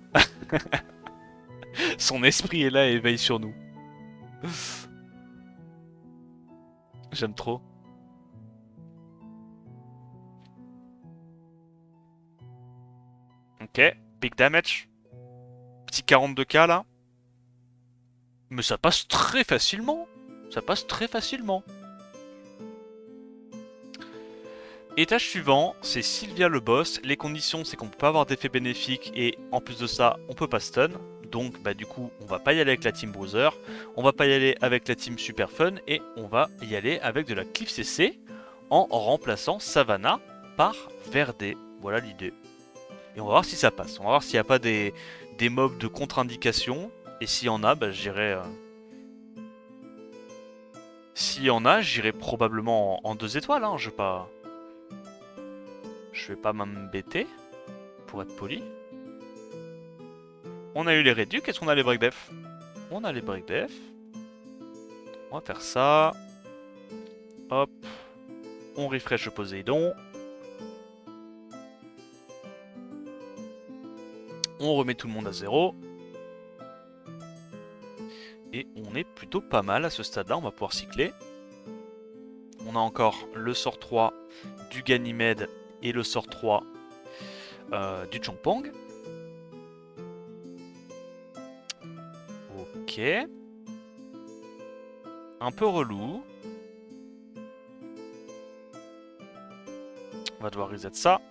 Son esprit est là et veille sur nous. J'aime trop. Ok, big damage. Petit 42k là. Mais ça passe très facilement. Ça passe très facilement. Étage suivant, c'est Sylvia le boss. Les conditions, c'est qu'on peut pas avoir d'effet bénéfique et en plus de ça, on peut pas stun. Donc bah du coup, on va pas y aller avec la team Browser, on va pas y aller avec la team Super Fun et on va y aller avec de la Cliff CC en remplaçant Savannah par Verde. Voilà l'idée. Et on va voir si ça passe. On va voir s'il n'y a pas des mobs de contre-indication. Et s'il y en a, bah j'irai... S'il y en a, j'irai probablement en 2 étoiles, hein. Je vais pas... je vais pas m'embêter, pour être poli. On a eu les réducs, est-ce qu'on a les break def? On a les break def. On va faire ça. Hop. On refresh le Poséidon. On remet tout le monde à 0. Et on est plutôt pas mal à ce stade-là, on va pouvoir cycler. On a encore le sort 3 du Ganymède et le sort 3 du Chongpong. Ok. Un peu relou. On va devoir reset ça.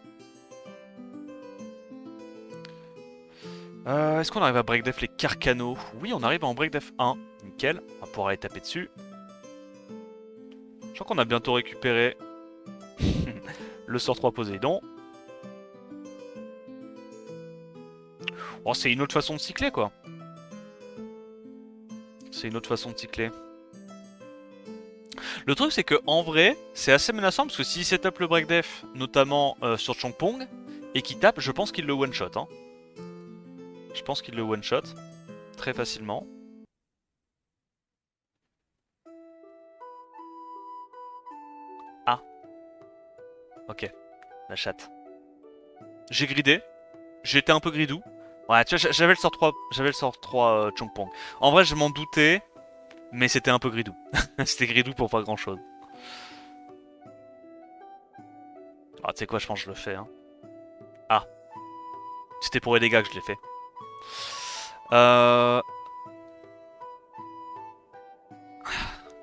Est-ce qu'on arrive à break def les Carcano? Oui, on arrive en break def 1. Nickel. On va pouvoir aller taper dessus. Je crois qu'on a bientôt récupéré le sort 3 Poséidon. Oh, c'est une autre façon de cycler, quoi. C'est une autre façon de cycler. Le truc, c'est que en vrai, c'est assez menaçant parce que s'il setup le break def, notamment sur Chongpong, et qu'il tape, je pense qu'il le one-shot. Hein. Je pense qu'il le one-shot très facilement. Ah. Ok. La chatte. J'ai gridé. J'étais un peu gridou. Ouais, tu vois, j'avais le sort 3, Chongpong. En vrai, je m'en doutais, mais c'était un peu gridou. C'était gridou pour pas grand-chose. Ah, tu sais quoi, je pense que je le fais. Hein. Ah. C'était pour les dégâts que je l'ai fait.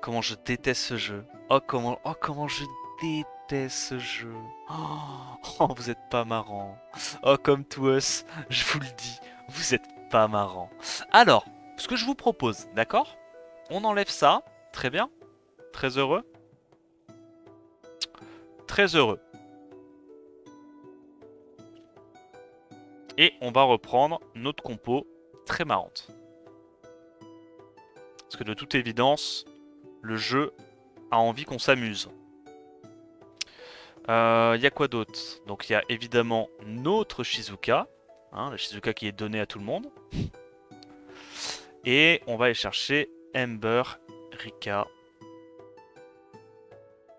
Comment je déteste ce jeu. Oh, comment je déteste ce jeu. Oh, vous êtes pas marrant. Oh, comme to us, je vous le dis, vous êtes pas marrant. Alors, ce que je vous propose, d'accord? On enlève ça, très bien. Très heureux. Très heureux. Et on va reprendre notre compo très marrante. Parce que de toute évidence, le jeu a envie qu'on s'amuse. Il y a quoi d'autre? Donc il y a évidemment notre Shizuka. Hein, la Shizuka qui est donnée à tout le monde. Et on va aller chercher Ember, Rika.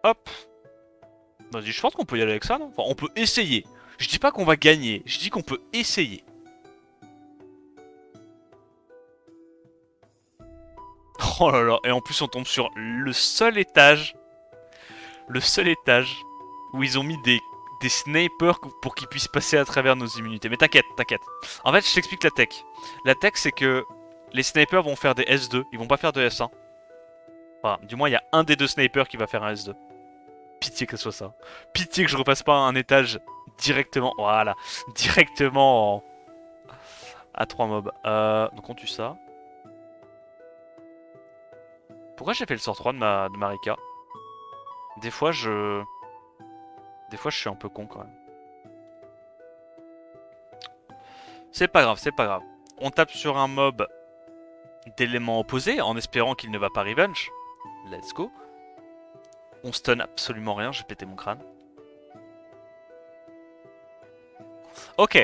Hop. Vas-y, je pense qu'on peut y aller avec ça, non? Enfin, on peut essayer. Je dis pas qu'on va gagner, je dis qu'on peut essayer. Oh là là, et en plus on tombe sur le seul étage. Le seul étage où ils ont mis des snipers pour qu'ils puissent passer à travers nos immunités. Mais t'inquiète, t'inquiète. En fait, je t'explique la tech. La tech, c'est que les snipers vont faire des S2, ils vont pas faire de S1. Enfin, du moins, il y a un des deux snipers qui va faire un S2. Pitié que ce soit ça. Pitié que je repasse pas un étage directement. Voilà, directement à 3 mobs. Donc on tue ça. Pourquoi j'ai fait le sort 3 de Marika? Des fois, je suis un peu con quand même. C'est pas grave, c'est pas grave. On tape sur un mob d'éléments opposés en espérant qu'il ne va pas revenge. Let's go. On stun absolument rien, j'ai pété mon crâne. Ok,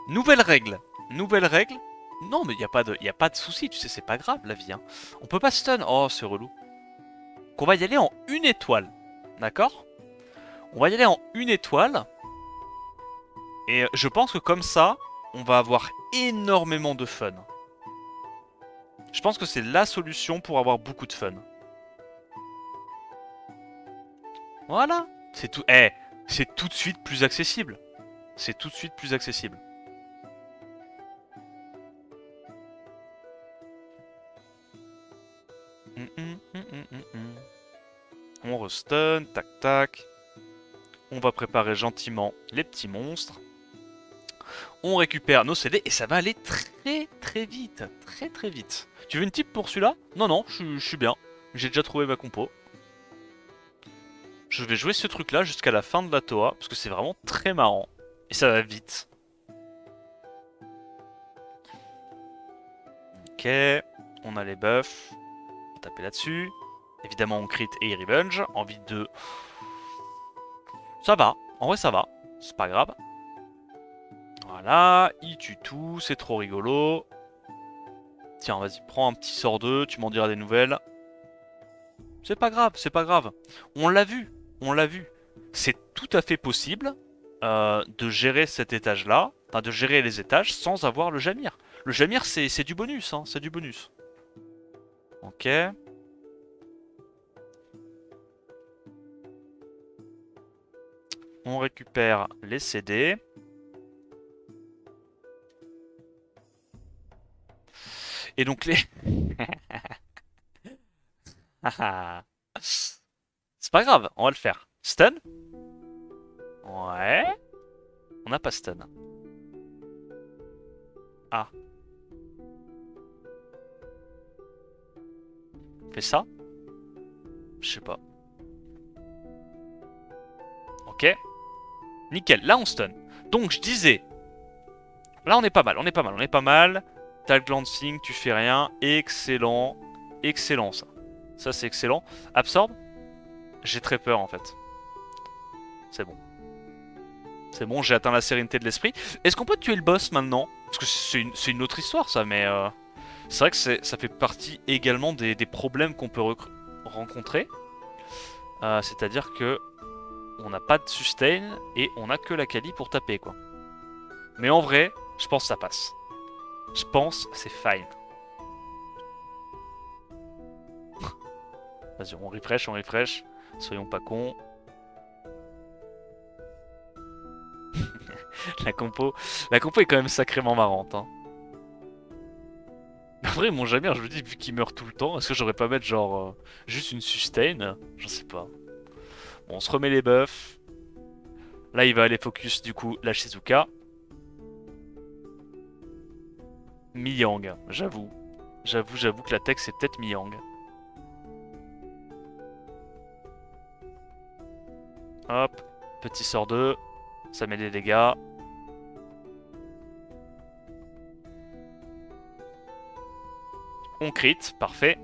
nouvelle règle. Nouvelle règle. Non, mais y a pas de souci, tu sais, c'est pas grave la vie. Hein. On peut pas stun. Oh, c'est relou. Qu'on va y aller en une étoile. D'accord? On va y aller en une étoile. Et je pense que comme ça, on va avoir énormément de fun. Je pense que c'est la solution pour avoir beaucoup de fun. Voilà. C'est tout. Eh, c'est tout de suite plus accessible. C'est tout de suite plus accessible. On restun, tac tac. On va préparer gentiment les petits monstres. On récupère nos CD et ça va aller très très vite. Très très vite. Tu veux une type pour celui-là? Non, non, je suis bien. J'ai déjà trouvé ma compo. Je vais jouer ce truc-là jusqu'à la fin de la Toa, parce que c'est vraiment très marrant. Et ça va vite. Ok, on a les buffs. On va taper là-dessus. Évidemment, on crit et revenge. Envie de... Ça va, en vrai ça va. C'est pas grave. Voilà, il tue tout, c'est trop rigolo. Tiens, vas-y, prends un petit sort 2, tu m'en diras des nouvelles. C'est pas grave, c'est pas grave. On l'a vu, on l'a vu. C'est tout à fait possible de gérer cet étage-là, enfin de gérer les étages sans avoir le Jamir. Le Jamir, c'est du bonus, hein, c'est du bonus. Ok. On récupère les CD. Et donc les... C'est pas grave, on va le faire. Stun? Ouais. On n'a pas stun. Ah. Fais ça? Je sais pas. Ok. Nickel, là on stun. Donc je disais... Là on est pas mal, on est pas mal, on est pas mal. T'as le glancing, tu fais rien. Excellent. Excellent ça. Ça c'est excellent. Absorbe? J'ai très peur en fait. C'est bon. C'est bon, j'ai atteint la sérénité de l'esprit. Est-ce qu'on peut tuer le boss maintenant? Parce que c'est une autre histoire ça, mais... c'est vrai que ça fait partie également des problèmes qu'on peut rencontrer. C'est-à-dire que on n'a pas de sustain et on a que la Kali pour taper quoi. Mais en vrai, je pense que ça passe. Je pense que c'est fine. Vas-y, on refresh, on refresh. Soyons pas cons. la compo est quand même sacrément marrante. Hein. En vrai, mon Jamir, je me dis, vu qu'il meurt tout le temps, est-ce que j'aurais pas mettre genre juste une sustain? Je sais pas. Bon, on se remet les buffs. Là, il va aller focus du coup la Shizuka. Mi-Yang, j'avoue. J'avoue que la tech c'est peut-être Mi-Yang. Hop, petit sort 2. Ça met des dégâts. On crit, parfait.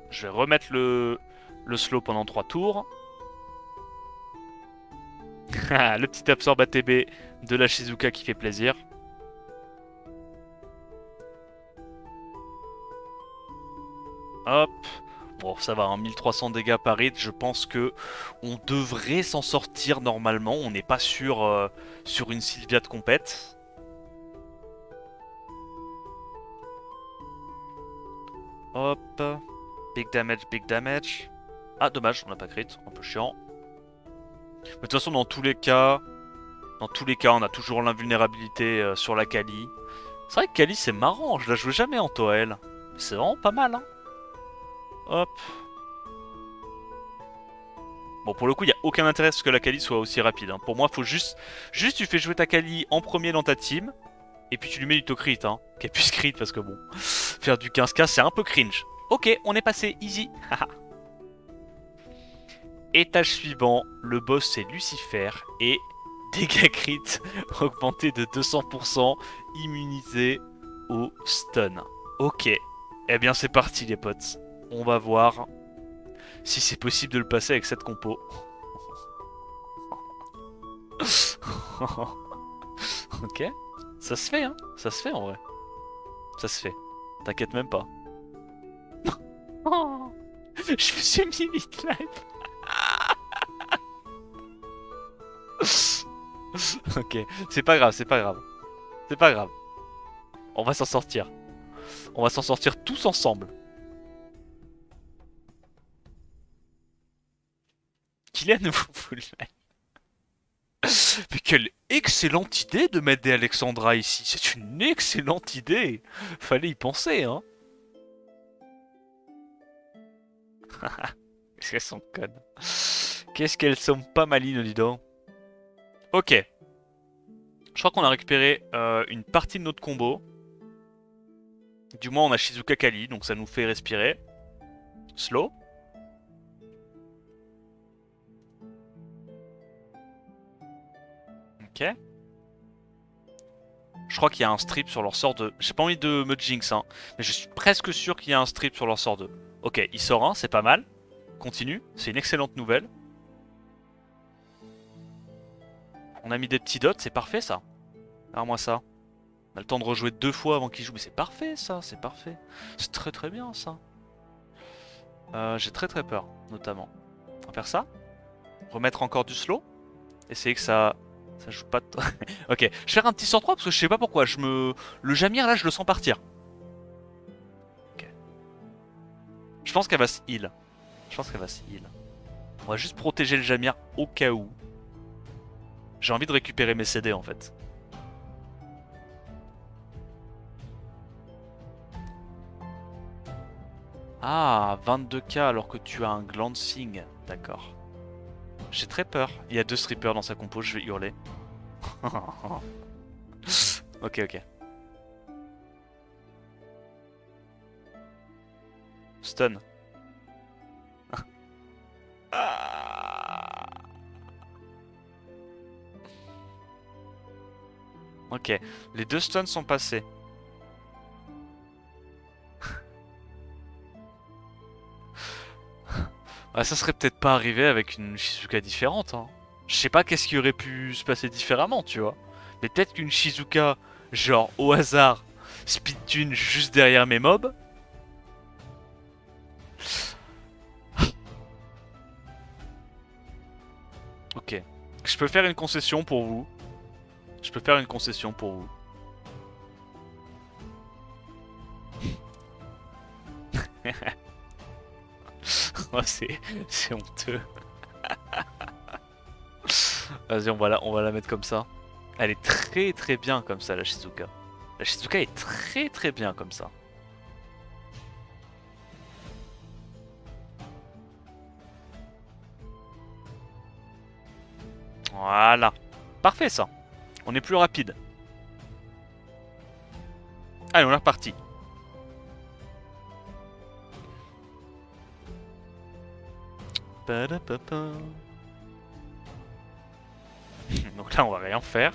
Je vais remettre le slow pendant 3 tours. Le petit absorbe ATB de la Shizuka qui fait plaisir. Hop. Bon, ça va, hein, 1300 dégâts par hit. Je pense que on devrait s'en sortir normalement. On n'est pas sur une Sylvia de compète. Hop. Big damage, big damage. Ah, dommage, on n'a pas crit. Un peu chiant. Mais de toute façon, dans tous les cas, on a toujours l'invulnérabilité sur la Kali. C'est vrai que Kali, c'est marrant. Je la joue jamais en Toel. C'est vraiment pas mal, hein. Hop. Bon, pour le coup, il n'y a aucun intérêt à ce que la Kali soit aussi rapide. Hein. Pour moi, faut juste tu fais jouer ta Kali en premier dans ta team. Et puis tu lui mets du to-crit, hein. Qu'elle puisse crit, parce que bon, faire du 15k, c'est un peu cringe. Ok, on est passé, easy. Étage suivant, le boss c'est Lucifer. Et dégâts crit augmentés de 200%, immunisé au stun. Ok, eh bien c'est parti les potes. On va voir si c'est possible de le passer avec cette compo. Ok, ça se fait hein, ça se fait en vrai. Ça se fait, t'inquiète même pas. Je me suis mis vite live. Ok, c'est pas grave, c'est pas grave. C'est pas grave. On va s'en sortir. On va s'en sortir tous ensemble. Qu'il est à nouveau full live. Mais quelle excellente idée de mettre des Alexandra ici. C'est une excellente idée. Fallait y penser, hein. Qu'est-ce qu'elles sont connes. Qu'est-ce qu'elles sont pas malines, dis donc. Ok. Je crois qu'on a récupéré une partie de notre combo. Du moins, on a Shizuka Kali, donc ça nous fait respirer. Slow. Ok. Je crois qu'il y a un strip sur leur sort 2. J'ai pas envie de me jinx, hein, mais je suis presque sûr qu'il y a un strip sur leur sort 2. Ok, il sort un, c'est pas mal. Continue, c'est une excellente nouvelle. On a mis des petits dots, c'est parfait ça. Regarde-moi ça. On a le temps de rejouer 2 fois avant qu'il joue, mais c'est parfait ça, c'est parfait. C'est très très bien ça. J'ai très très peur, notamment. On va faire ça. Remettre encore du slow. Essayer que ça joue pas de... Ok, je vais faire un petit sort 3 parce que je sais pas pourquoi. Le Jamir là, je le sens partir. Ok. Je pense qu'elle va se heal. Je pense qu'elle va se heal. On va juste protéger le Jamir au cas où. J'ai envie de récupérer mes CD en fait. Ah, 22k alors que tu as un glancing. D'accord. J'ai très peur. Il y a 2 strippers dans sa compo, je vais hurler. Ok, ok. Stun. Ah. Ok, les 2 stuns sont passés. Ah, ça serait peut-être pas arrivé avec une Shizuka différente, hein. Je sais pas qu'est-ce qui aurait pu se passer différemment, tu vois. Mais peut-être qu'une Shizuka, genre au hasard, speed tune juste derrière mes mobs. Ok. Je peux faire une concession pour vous. Je peux faire une concession pour vous. Oh, c'est honteux. Vas-y, on va la mettre comme ça. Elle est très très bien comme ça, la Shizuka. La Shizuka est très très bien comme ça. Voilà. Parfait ça. On est plus rapide. Allez, on est reparti. Donc là, on va rien faire.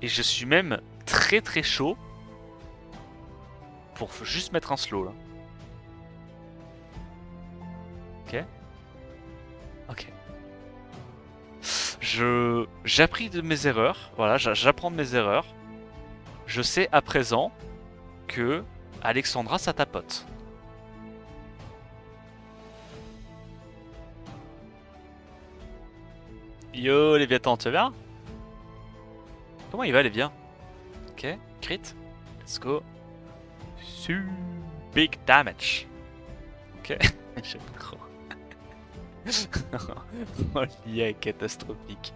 Et je suis même très très chaud pour juste mettre un slow là. Ok. Ok. J'appris de mes erreurs. Voilà, j'apprends de mes erreurs. Je sais à présent que Alexandra, ça tapote. Yo, Léviathan, tu vas bien? Comment il va, Lévia? Ok, crit. Let's go. Big damage. Ok, j'aime trop. Oh, l'IA est catastrophique.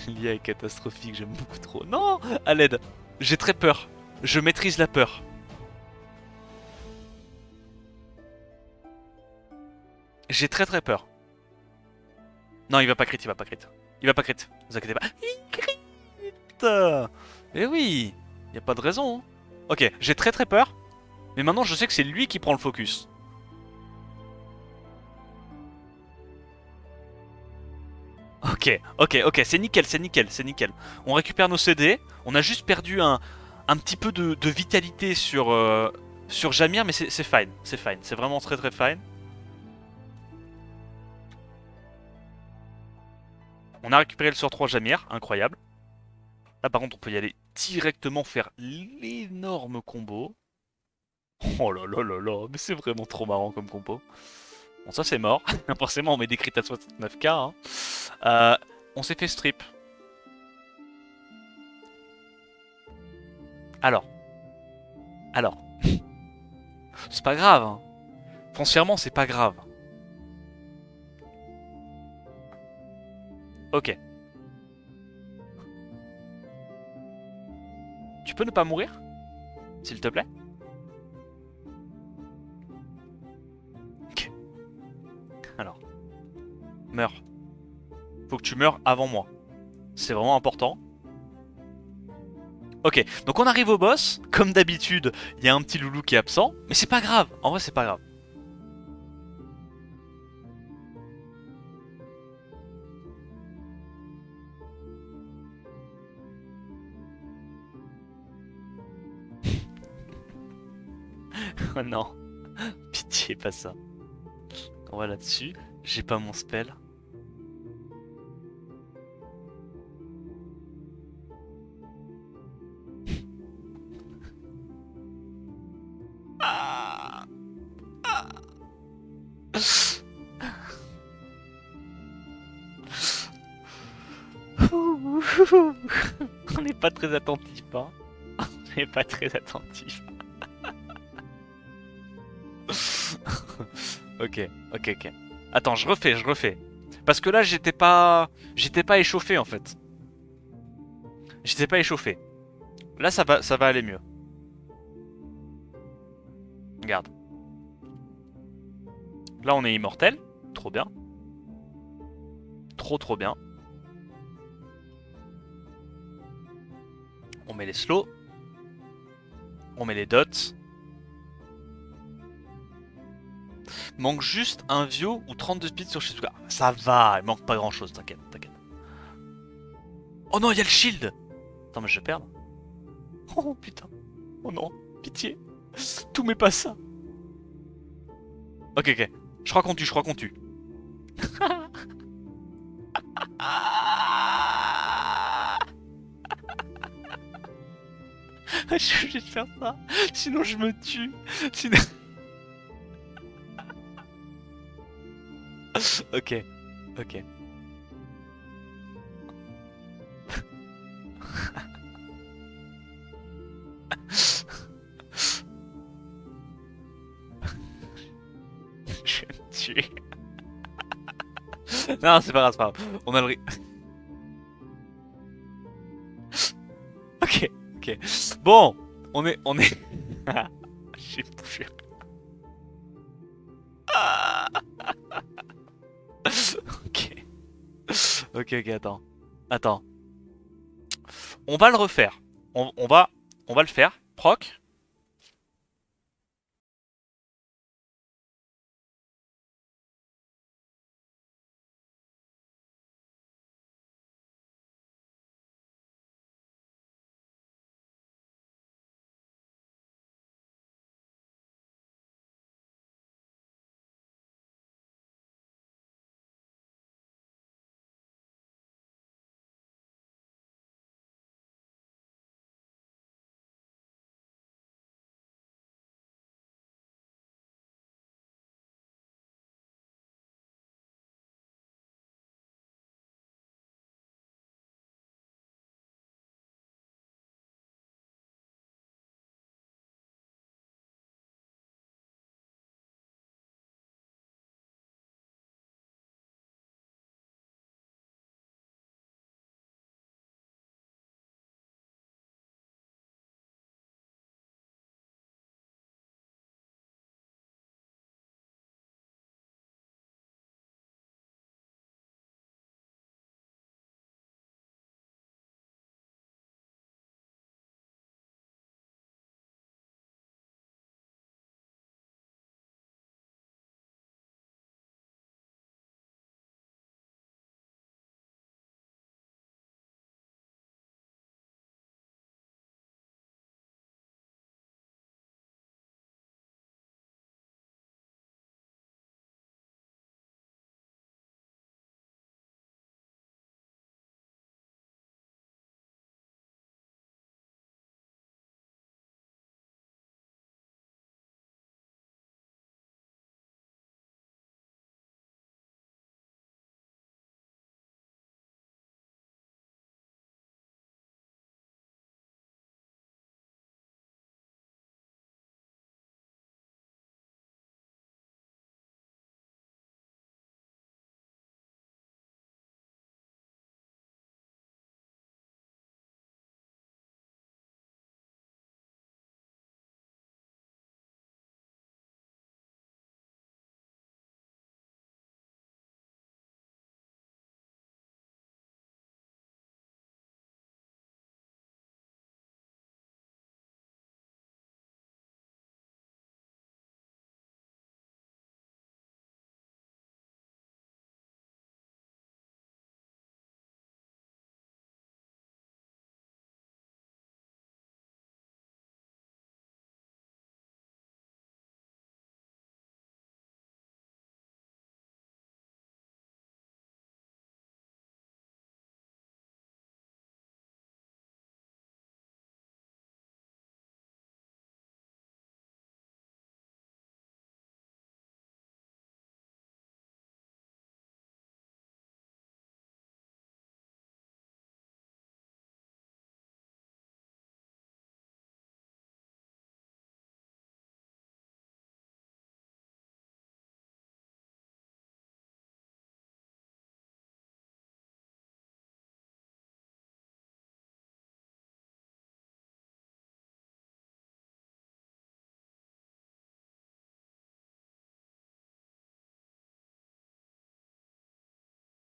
L'IA est catastrophique, j'aime beaucoup trop. Non, à l'aide. J'ai très peur. Je maîtrise la peur. J'ai très très peur. Non, il va pas crit, il va pas crit. Il va pas crit, vous inquiétez pas. Il crit. Eh oui, y a pas de raison. Hein. Ok, j'ai très très peur. Mais maintenant, je sais que c'est lui qui prend le focus. Ok, ok, ok, c'est nickel, c'est nickel, c'est nickel. On récupère nos CD. On a juste perdu un petit peu de vitalité sur Jamir, mais c'est fine, c'est fine. C'est vraiment très très fine. On a récupéré le sort 3 Jamir, incroyable. Là par contre, on peut y aller directement faire l'énorme combo. Oh là là là là, mais c'est vraiment trop marrant comme compo. Bon, ça c'est mort. Forcément, on met des crits à 69k. Hein. On s'est fait strip. Alors. Alors. C'est pas grave. Hein. Foncièrement, c'est pas grave. Ok. Tu peux ne pas mourir? S'il te plaît? Ok. Alors. Meurs. Faut que tu meurs avant moi. C'est vraiment important. Ok, donc on arrive au boss. Comme d'habitude, il y a un petit loulou qui est absent. Mais c'est pas grave. En vrai, c'est pas grave. Oh non. Pitié, pas ça. On va là-dessus. J'ai pas mon spell. On n'est pas très attentif, hein. On n'est pas très attentif. Ok, ok, ok. Attends, je refais. Parce que là, j'étais pas échauffé en fait. J'étais pas échauffé. Là, ça va aller mieux. Regarde. Là, on est immortel. Trop bien. Trop, trop bien. On met les slows. On met les dots. Manque juste un Vio ou 32 speed sur Shizuka. Ça va, il manque pas grand chose, t'inquiète, t'inquiète. Oh non, il y a le shield. Attends, mais je vais perdre. Oh putain. Oh non, pitié. Tout mais pas ça. Ok, ok. Je crois qu'on tue, je crois qu'on tue. Ah, je suis obligé de faire ça. Sinon, je me tue. Sinon... Ok, ok. Je vais me tuer. Non, c'est pas grave, c'est pas grave. On a le... Ok, ok. Bon, on est... J'ai bouffé. Ah, ok. Ok, ok, attends. Attends. On va le refaire. On va le faire. Proc.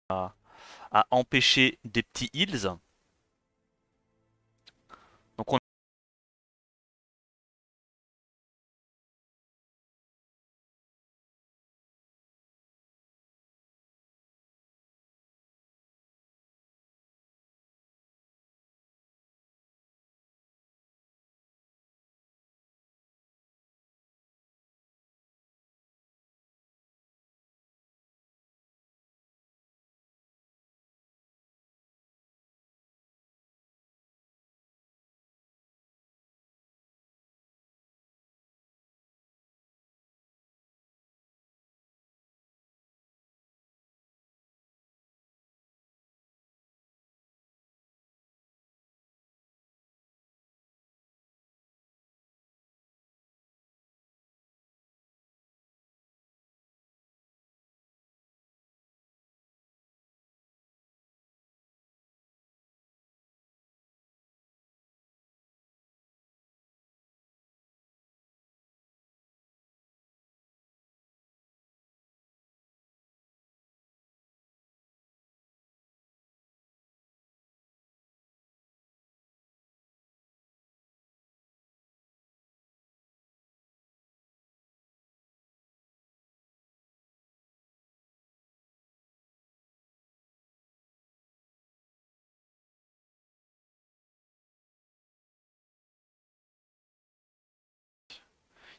à empêcher des petits heals. Donc on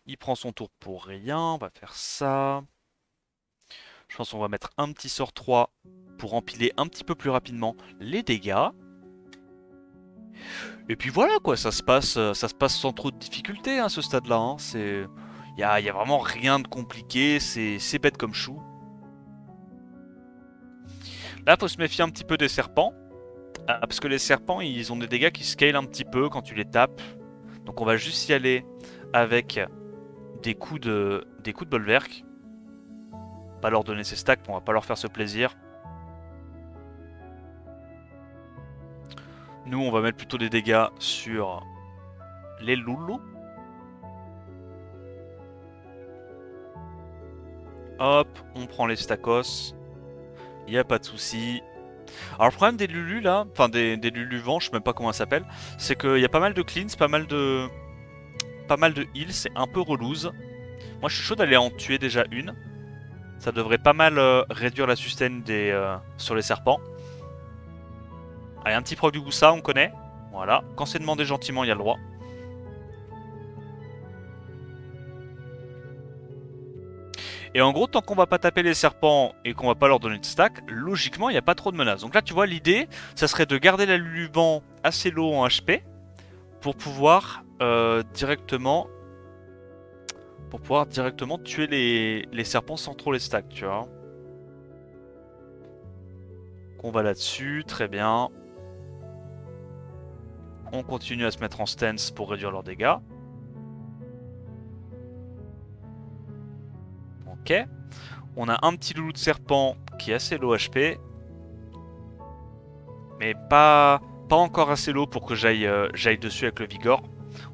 il prend son tour pour rien, on va faire ça. Je pense qu'on va mettre un petit sort 3 pour empiler un petit peu plus rapidement les dégâts. Et puis voilà quoi, ça se passe sans trop de difficultés hein, ce stade-là. Hein. Y a vraiment rien de compliqué, c'est bête comme chou. Là, faut se méfier un petit peu des serpents. Parce que les serpents, ils ont des dégâts qui scalent un petit peu quand tu les tapes. Donc on va juste y aller avec des coups de bolverk. Pas leur donner ces stacks, on va pas leur faire ce plaisir. Nous, on va mettre plutôt des dégâts sur les loulous. Hop, on prend les stacos. Y a pas de souci. Alors le problème des lulus là, enfin des lulus vents, je sais même pas comment ça s'appelle, c'est qu'il y a pas mal de cleans, pas mal de heals, c'est un peu reloose. Moi je suis chaud d'aller en tuer déjà une. Ça devrait pas mal réduire la sustain sur les serpents. Allez, un petit proc du Goussa, on connaît. Voilà, quand c'est demandé gentiment, il y a le droit. Et en gros, tant qu'on va pas taper les serpents et qu'on va pas leur donner de stack, logiquement, il n'y a pas trop de menaces. Donc là, tu vois, l'idée, ça serait de garder la Luluban assez low en HP pour pouvoir directement tuer les serpents sans trop les stacks, tu vois. Donc on va là-dessus, très bien. On continue à se mettre en stance pour réduire leurs dégâts. Ok. On a un petit loulou de serpent qui est assez low HP. Mais pas encore assez low pour que j'aille dessus avec le Vigor.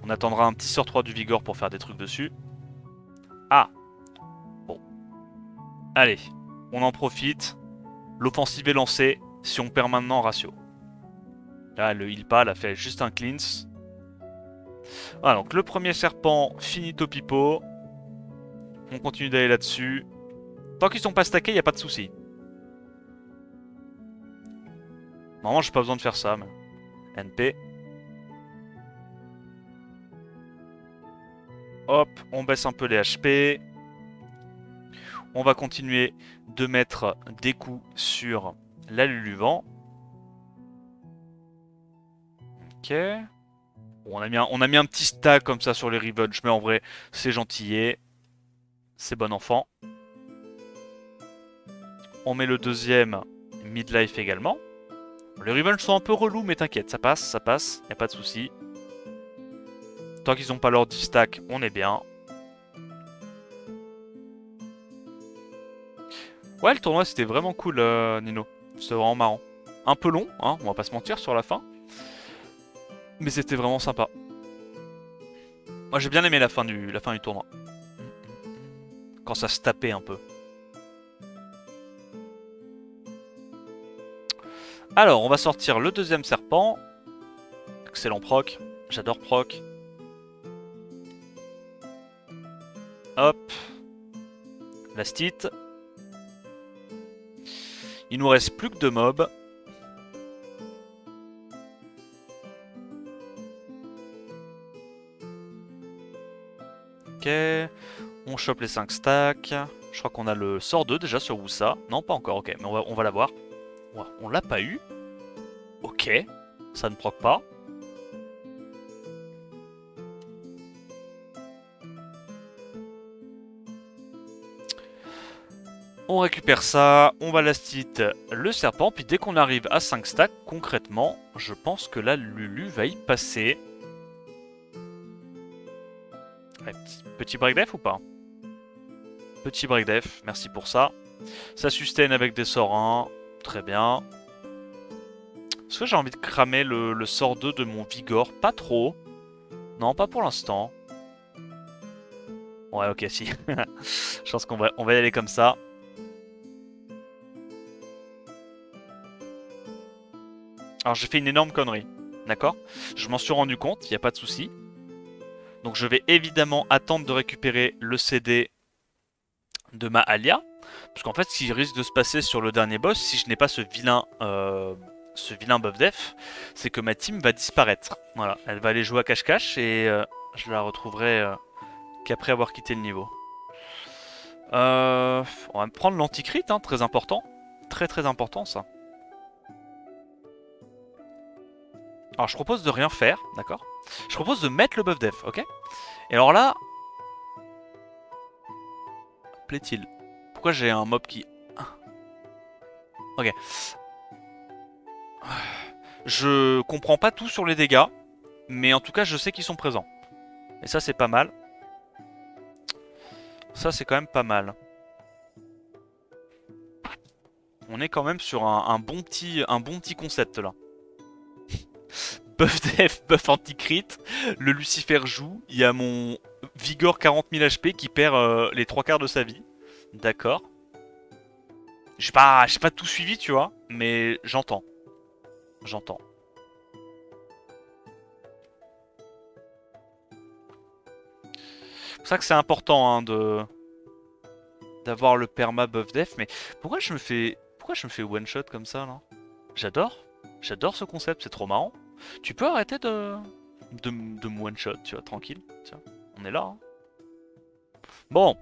On attendra un petit sort 3 du Vigor pour faire des trucs dessus. Ah. Bon. Allez. On en profite. L'offensive est lancée. Si on perd maintenant, ratio. Là, le heal pas, elle a fait juste un cleanse. Voilà, donc le premier serpent, finito pipo. On continue d'aller là-dessus. Tant qu'ils sont pas stackés, y a pas de souci. Normalement, j'ai pas besoin de faire ça, mais... NP. Hop, on baisse un peu les HP. On va continuer de mettre des coups sur la Luluvan. Ok. Bon, on a mis un petit stack comme ça sur les Revenge, mais en vrai, c'est gentillet. C'est bon enfant. On met le deuxième midlife également. Les Revenge sont un peu relous, mais t'inquiète, ça passe, y a pas de souci. Tant qu'ils n'ont pas leur 10 stack, on est bien. Ouais, le tournoi c'était vraiment cool, Nino. C'était vraiment marrant. Un peu long, hein, on va pas se mentir sur la fin. Mais c'était vraiment sympa. Moi j'ai bien aimé la fin du tournoi. Quand ça se tapait un peu. Alors, on va sortir le deuxième serpent. Excellent proc. J'adore proc. Hop. Lastite. Il nous reste plus que 2 mobs. Ok. On chope les 5 stacks. Je crois qu'on a le sort 2 déjà sur Wusa. Non, pas encore, ok. Mais on va l'avoir. On l'a pas eu. Ok. Ça ne proc pas. On récupère ça, on va lastite le serpent, puis dès qu'on arrive à 5 stacks, concrètement, je pense que là, Lulu va y passer. Ouais, petit break def ou pas? Petit break def, merci pour ça. Ça sustain avec des sorts 1, très bien. Est-ce que j'ai envie de cramer le sort 2 de mon Vigor? Pas trop. Non, pas pour l'instant. Ouais, ok, si. Je pense qu'on va y aller comme ça. Alors j'ai fait une énorme connerie, d'accord? Je m'en suis rendu compte, il n'y a pas de souci. Donc je vais évidemment attendre de récupérer le CD de ma Alia. Parce qu'en fait, ce qui risque de se passer sur le dernier boss, si je n'ai pas ce vilain buff def, c'est que ma team va disparaître. Voilà, elle va aller jouer à cache-cache et je la retrouverai qu'après avoir quitté le niveau. On va prendre l'anticrit, hein, très important. Très très important ça. Alors je propose de rien faire, d'accord? Je propose de mettre le buff def, ok? Et alors là... Plaît-il? Pourquoi j'ai un mob qui... Ok. Je comprends pas tout sur les dégâts, mais en tout cas je sais qu'ils sont présents. Et ça c'est pas mal. Ça c'est quand même pas mal. On est quand même sur un bon petit concept là. Buff def, buff anti-crit, le Lucifer joue, il y a mon Vigor 40 000 HP qui perd les 3 quarts de sa vie. D'accord. J'ai pas tout suivi, tu vois, mais j'entends. J'entends. C'est pour ça que c'est important hein, d'avoir le perma buff def, mais pourquoi je me fais one shot comme ça là? J'adore. J'adore ce concept, c'est trop marrant. Tu peux arrêter de me one shot, tu vois, tranquille. Tiens, on est là. Hein. Bon.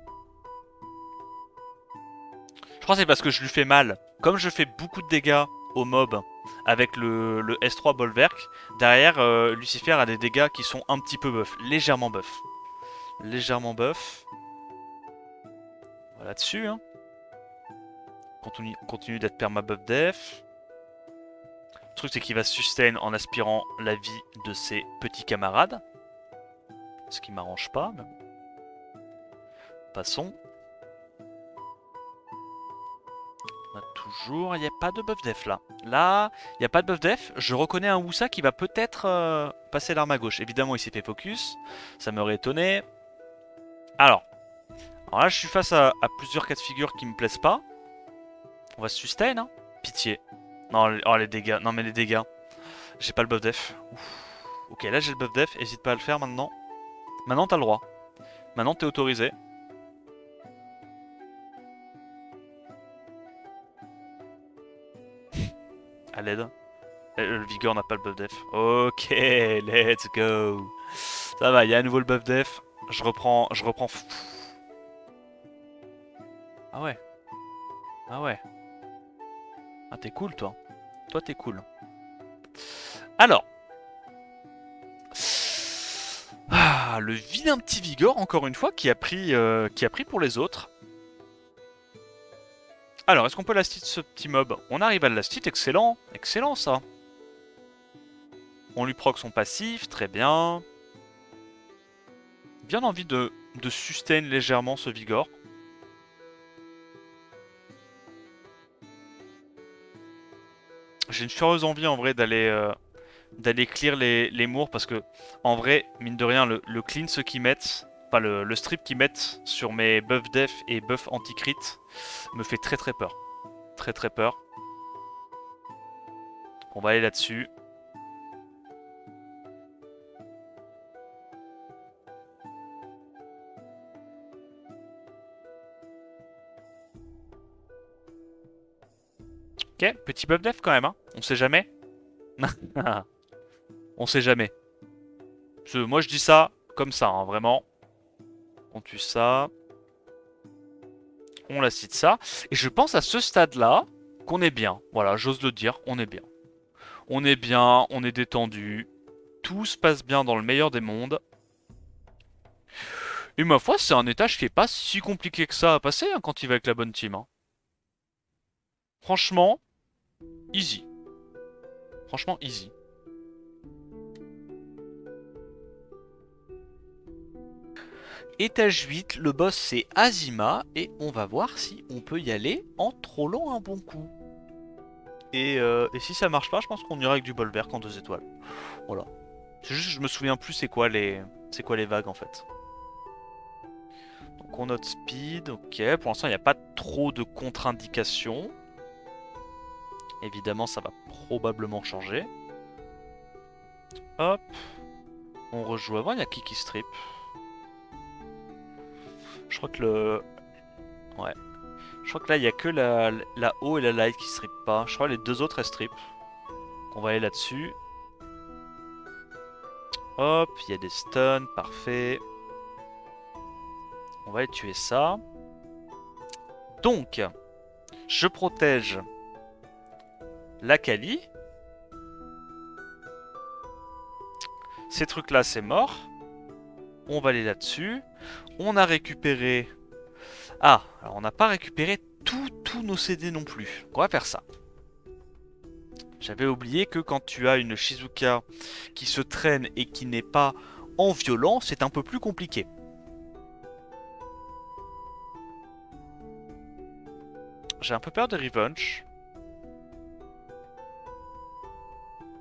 Je crois que c'est parce que je lui fais mal. Comme je fais beaucoup de dégâts au mob avec le S3 Bolverk, derrière Lucifer a des dégâts qui sont un petit peu buff, légèrement buff. Légèrement buff. Voilà dessus. Hein. Continue d'être perma buff def. Le truc c'est qu'il va sustain en aspirant la vie de ses petits camarades. Ce qui m'arrange pas. Mais... Passons. On a toujours... Il n'y a pas de buff def là. Là, il n'y a pas de buff def. Je reconnais un Wusa qui va peut-être passer l'arme à gauche. Évidemment, il s'est fait focus. Ça m'aurait étonné. Alors là, je suis face à plusieurs cas de figure qui me plaisent pas. On va se sustain, hein. Pitié. Non, oh, les dégâts. Non, mais les dégâts. J'ai pas le buff def. Ouf. Ok, là j'ai le buff def. Hésite pas à le faire maintenant. Maintenant, t'as le droit. Maintenant, t'es autorisé. À l'aide. Le Vigor n'a pas le buff def. Ok, let's go. Ça va, il y a à nouveau le buff def. Je reprends. Ah ouais. Ah ouais. Ah t'es cool toi. Toi t'es cool. Alors. Ah, le vilain petit Vigor, encore une fois, qui a pris pour les autres. Alors, est-ce qu'on peut lastite ce petit mob? On arrive à le lastite, excellent. Excellent ça. On lui proc son passif, très bien. Bien envie de sustain légèrement ce Vigor. J'ai une furieuse envie en vrai d'aller clear les mours parce que en vrai, mine de rien, le clean ceux qu'ils mettent, pas le strip qu'ils mettent sur mes buff def et buff anti-crit me fait très très peur. Très très peur. On va aller là-dessus. Ok, petit buff def quand même, hein. On sait jamais. On sait jamais. Moi je dis ça comme ça, hein, vraiment. On tue ça. On la cite ça. Et je pense à ce stade-là qu'on est bien. Voilà, j'ose le dire, on est bien. On est bien, on est détendu. Tout se passe bien dans le meilleur des mondes. Et ma foi, c'est un étage qui est pas si compliqué que ça à passer hein, quand il va avec la bonne team. Hein. Franchement, easy. Franchement, easy. Étage 8, le boss c'est Azima et on va voir si on peut y aller en trollant un bon coup. Et si ça marche pas, je pense qu'on ira avec du Bolverk en 2 étoiles. Voilà. C'est juste que je me souviens plus c'est quoi les vagues en fait. Donc on note speed, ok. Pour l'instant il n'y a pas trop de contre-indications. Évidemment ça va probablement changer. Hop. On rejoue avant, il y a qui strip. Je crois que le... Ouais. Je crois que là, il n'y a que la haut et la light qui strip pas. Je crois que les deux autres, elles strip. On va aller là-dessus. Hop, il y a des stuns, parfait. On va aller tuer ça. Donc, je protège la Kali. Ces trucs-là, c'est mort. On va aller là-dessus. On a récupéré... Ah, alors on n'a pas récupéré tous nos CD non plus. On va faire ça. J'avais oublié que quand tu as une Shizuka qui se traîne et qui n'est pas en violent, c'est un peu plus compliqué. J'ai un peu peur de Revenge.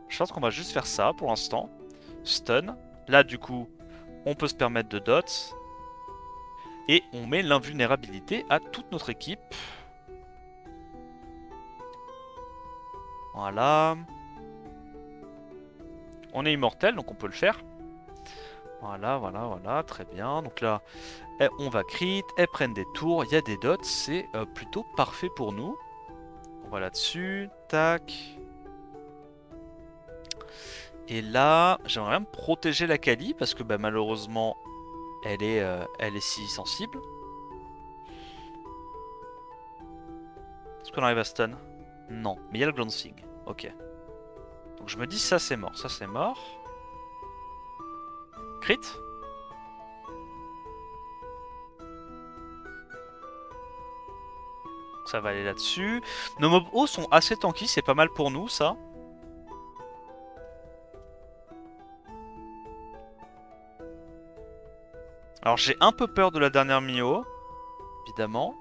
Je pense qu'on va juste faire ça pour l'instant. Stun. Là du coup, on peut se permettre de dots. Et on met l'invulnérabilité à toute notre équipe. Voilà. On est immortel, donc on peut le faire. Voilà, voilà, voilà, très bien. Donc là, on va crit, elles prennent des tours, il y a des dots, c'est plutôt parfait pour nous. On va là-dessus, tac. Et là, j'aimerais bien protéger la Kali, parce que bah, malheureusement, elle est si sensible. Est-ce qu'on arrive à stun? Non, mais il y a le glancing. Ok. Donc je me dis ça c'est mort, ça c'est mort. Crit. Ça va aller là-dessus. Nos mobs hauts sont assez tanky, c'est pas mal pour nous ça. Alors j'ai un peu peur de la dernière Mio, évidemment.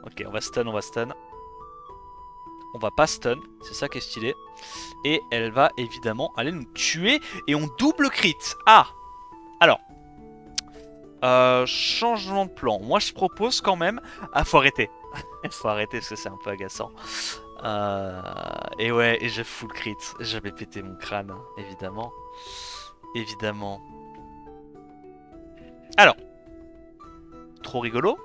Ok, on va stun, on va stun. On va pas stun, c'est ça qui est stylé. Et elle va évidemment aller nous tuer et on double crit. Ah! Alors, changement de plan. Moi je propose quand même... Ah, faut arrêter. Faut arrêter parce que c'est un peu agaçant. Et ouais, et j'ai full crit. J'avais pété mon crâne, hein, évidemment. Évidemment. Alors. Trop rigolo.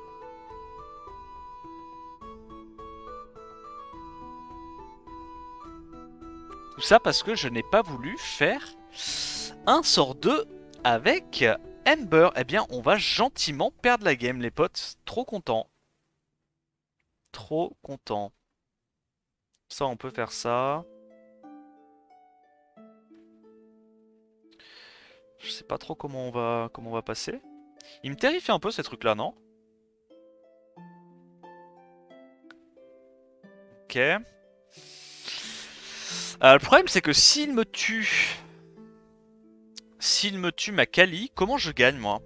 Tout ça parce que je n'ai pas voulu faire un sort 2 avec Ember. Eh bien, on va gentiment perdre la game, les potes. Trop content. Trop content. Ça, on peut faire ça. Je sais pas trop comment on va passer. Il me terrifie un peu ces trucs-là, non? Ok. Le problème, c'est que s'il me tue... S'il me tue ma Kali, comment je gagne, moi?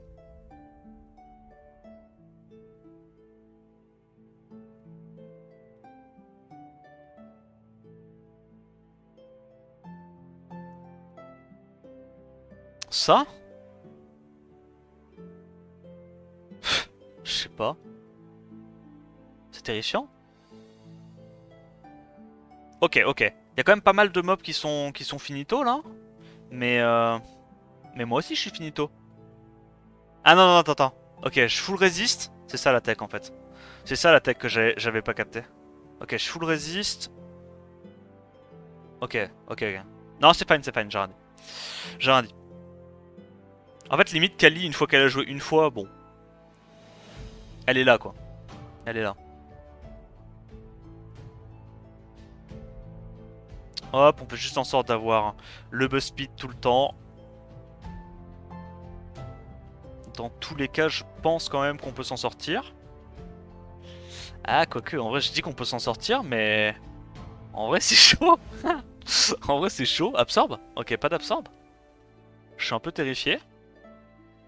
Ça? Je sais pas. C'est terrifiant. Ok, ok. Il y a quand même pas mal de mobs qui sont finito là. Mais, mais moi aussi je suis finito. Ah non, non, attends, attends. Ok, je full resist. C'est ça la tech en fait. C'est ça la tech que j'avais pas capté. Ok, je full resist. Ok, ok, ok. Non, c'est fine, j'ai rien dit. J'ai rien dit. En fait, limite, Kali, une fois qu'elle a joué une fois, bon. Elle est là quoi. Elle est là. Hop, on fait juste en sorte d'avoir le buzz speed tout le temps. Dans tous les cas, je pense quand même qu'on peut s'en sortir. Ah, quoique, en vrai, je dis qu'on peut s'en sortir, mais... En vrai, c'est chaud. En vrai, c'est chaud. Absorbe? Ok, pas d'absorbe. Je suis un peu terrifié.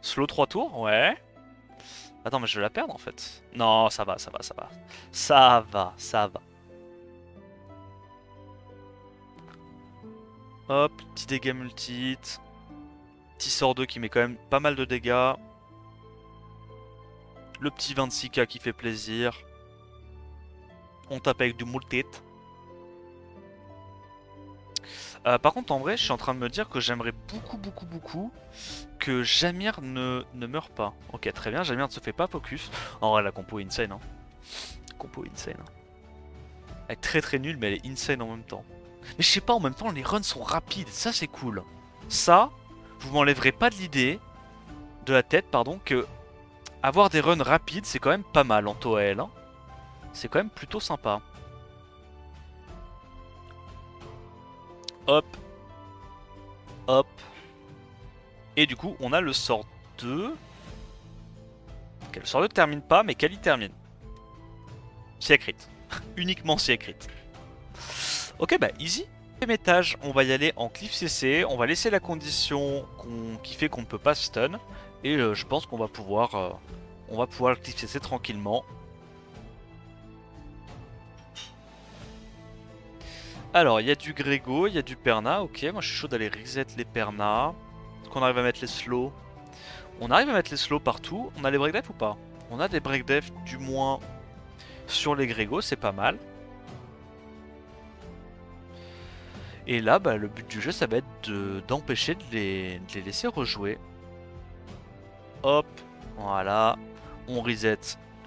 Slow 3 tours? Ouais. Attends, mais je vais la perdre, en fait. Non, ça va, ça va, ça va. Ça va, ça va. Hop, petit dégâts multi-hit. Petit sort 2 qui met quand même pas mal de dégâts. Le petit 26k qui fait plaisir. On tape avec du multi-hit. Par contre, en vrai, je suis en train de me dire que j'aimerais beaucoup que Jamir ne meure pas. Ok, très bien, Jamir ne se fait pas focus. En vrai, la compo est insane. Hein. La compo est insane. Elle est très nulle, mais elle est insane en même temps. Mais je sais pas, en même temps, les runs sont rapides. Ça, c'est cool. Ça, vous m'enlèverez pas de l'idée, de la tête, pardon, que avoir des runs rapides, c'est quand même pas mal en Toel. Hein. C'est quand même plutôt sympa. Hop. Hop. Et du coup, on a le sort 2. Ok, le sort 2 termine pas, mais Kali termine. Si elle crit. Uniquement si elle crit. Ok, bah easy. Deuxième étage, on va y aller en cliff CC. On va laisser la condition qui fait qu'on ne peut pas stun. Et je pense qu'on va pouvoir le cliff CC tranquillement. Alors, il y a du Grégo, il y a du Perna. Ok, moi je suis chaud d'aller reset les Perna. Est-ce qu'on arrive à mettre les slows? On arrive à mettre les slows partout. On a les breakdef ou pas? On a des breakdef du moins sur les Grégo, c'est pas mal. Et là, bah, le but du jeu, ça va être d'empêcher de les laisser rejouer. Hop, voilà. On reset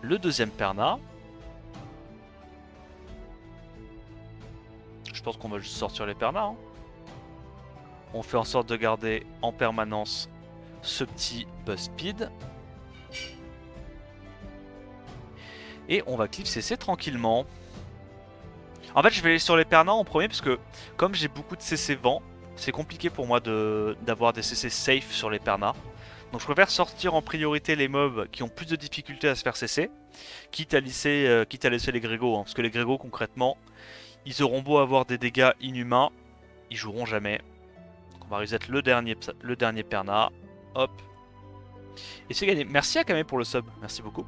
le deuxième Perna. Je pense qu'on va juste sortir les Perna. Hein. On fait en sorte de garder en permanence ce petit buzz speed. Et on va clip CC tranquillement. En fait, je vais aller sur les Perna en premier parce que comme j'ai beaucoup de CC vent, c'est compliqué pour moi d'avoir des CC safe sur les Perna. Donc je préfère sortir en priorité les mobs qui ont plus de difficultés à se faire CC, quitte à laisser les Grégos. Hein, parce que les Grégos, concrètement, ils auront beau avoir des dégâts inhumains, ils joueront jamais. Donc on va reset le dernier Perna. Hop. Et c'est gagné. Merci à Kame pour le sub. Merci beaucoup.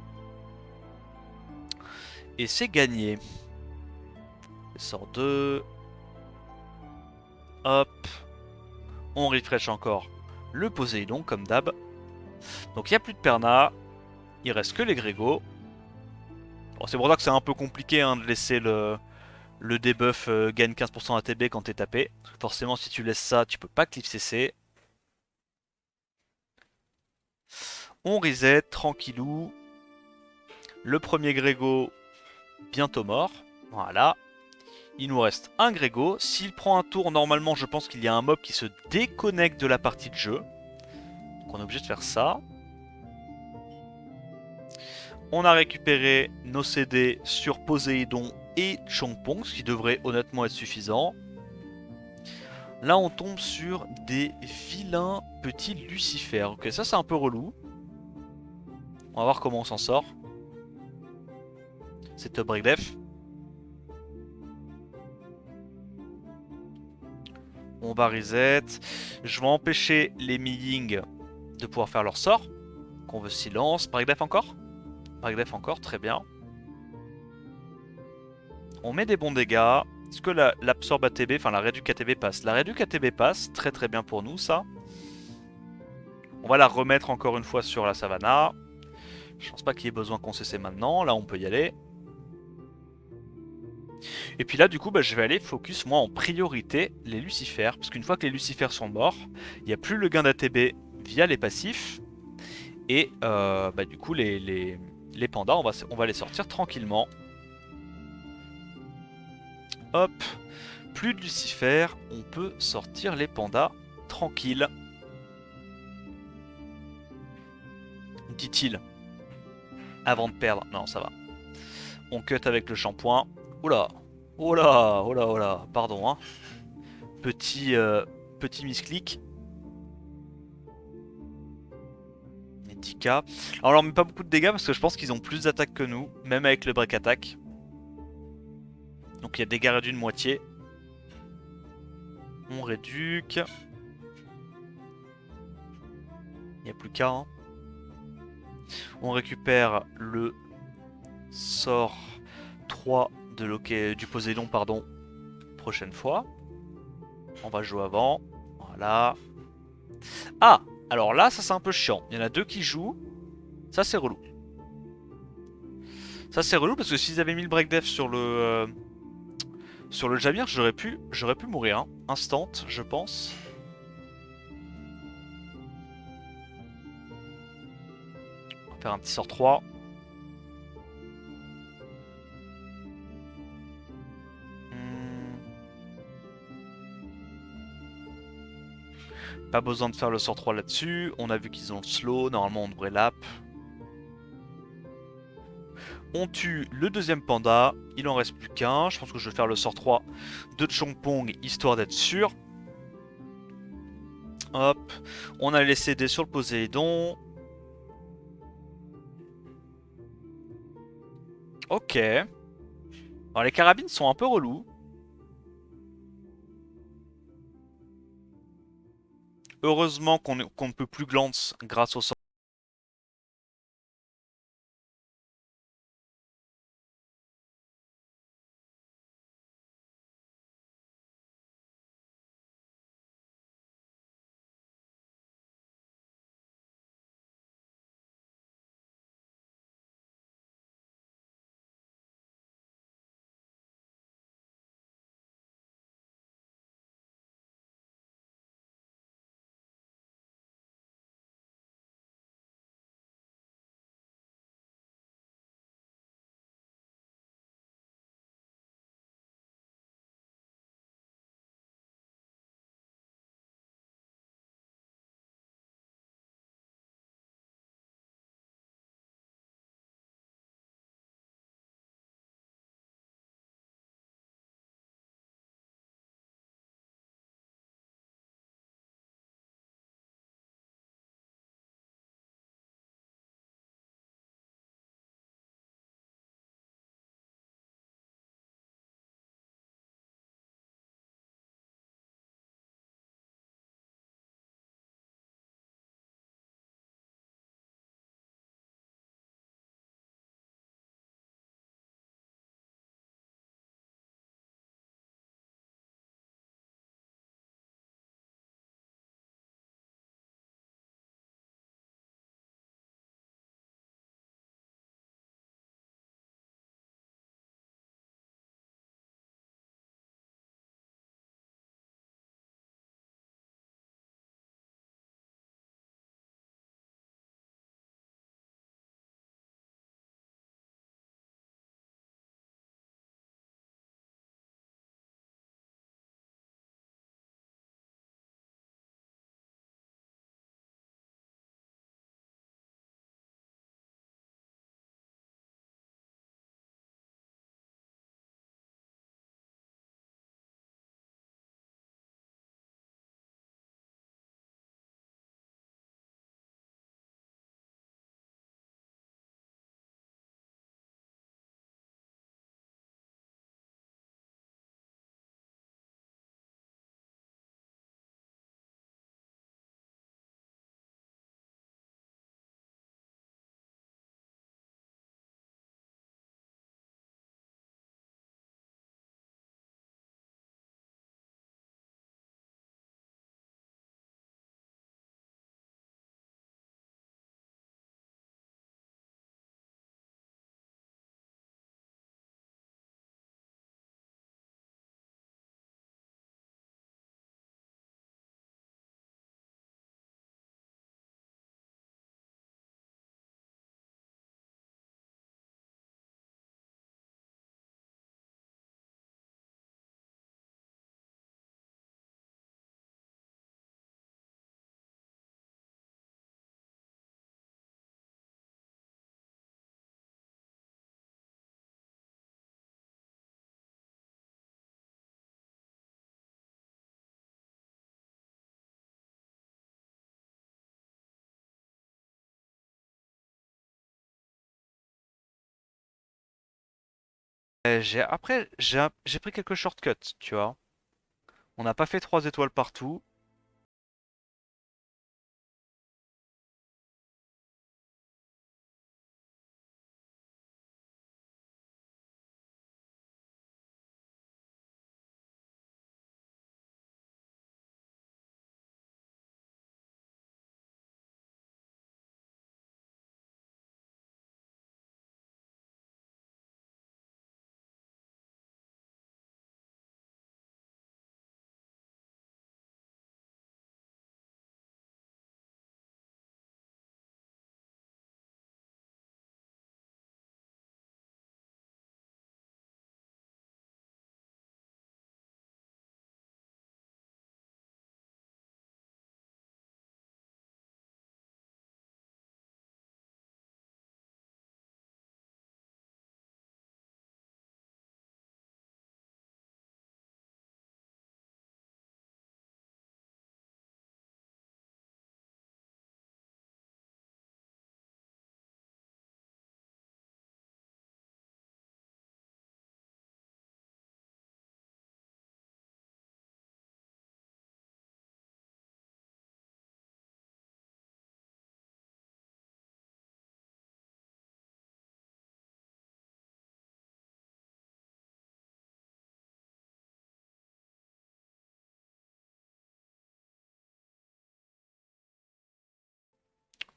Et c'est gagné. Sort 2. Hop. On refresh encore le Poséidon comme d'hab. Donc il n'y a plus de Perna. Il reste que les Grégos. Bon, c'est pour ça que c'est un peu compliqué hein, de laisser le debuff gagne 15% ATB quand t'es tapé. Forcément si tu laisses ça, tu peux pas cliff CC. On reset, tranquillou. Le premier Grégo, bientôt mort. Voilà. Il nous reste un Grégo. S'il prend un tour, normalement, je pense qu'il y a un mob qui se déconnecte de la partie de jeu. Donc on est obligé de faire ça. On a récupéré nos CD sur Poséidon et Chongpong, ce qui devrait honnêtement être suffisant. Là, on tombe sur des vilains petits Lucifères. Ok, ça c'est un peu relou. On va voir comment on s'en sort. C'est top breakdef. On va reset. Je vais empêcher les Mi-Ying de pouvoir faire leur sort. Qu'on veut silence. Breakdef encore? Breakdef encore, très bien. On met des bons dégâts. Est-ce que l'absorbe ATB, enfin la réduc ATB passe? La réduc ATB passe, très bien pour nous ça. On va la remettre encore une fois sur la Savannah. Je pense pas qu'il y ait besoin qu'on CC maintenant, là on peut y aller. Et puis là, du coup, bah, je vais aller focus, moi, en priorité, les lucifères. Parce qu'une fois que les lucifères sont morts, il n'y a plus le gain d'ATB via les passifs. Et bah, du coup, les pandas, on va les sortir tranquillement. Hop, plus de lucifères, on peut sortir les pandas tranquille. Dit-il, avant de perdre. Non, ça va. On cut avec le shampoing. Oula, oula, oula, oula, pardon, hein. Petit, petit misclick. Et 10k. Alors on leur met pas beaucoup de dégâts parce que je pense qu'ils ont plus d'attaque que nous, même avec le break attack. Donc il y a dégâts réduits de moitié. On réduque. Il n'y a plus qu'à. Hein. On récupère le sort 3 de du Poséidon, pardon, prochaine fois. On va jouer avant. Voilà. Ah, alors là, ça c'est un peu chiant. Il y en a deux qui jouent. Ça c'est relou. Ça c'est relou parce que s'ils avaient mis le break def sur le Jamir, j'aurais pu mourir. Hein. Instant, je pense. On va faire un petit sort 3. Pas besoin de faire le sort 3 là-dessus. On a vu qu'ils ont le slow. Normalement, on devrait lap. On tue le deuxième panda. Il en reste plus qu'un. Je pense que je vais faire le sort 3 de Chongpong, histoire d'être sûr. Hop. On a les CD sur le Poséidon. Ok. Alors, les carabines sont un peu relous. Heureusement qu'on ne peut plus glance grâce au sort. Après, j'ai pris quelques shortcuts, tu vois. On n'a pas fait 3 étoiles partout.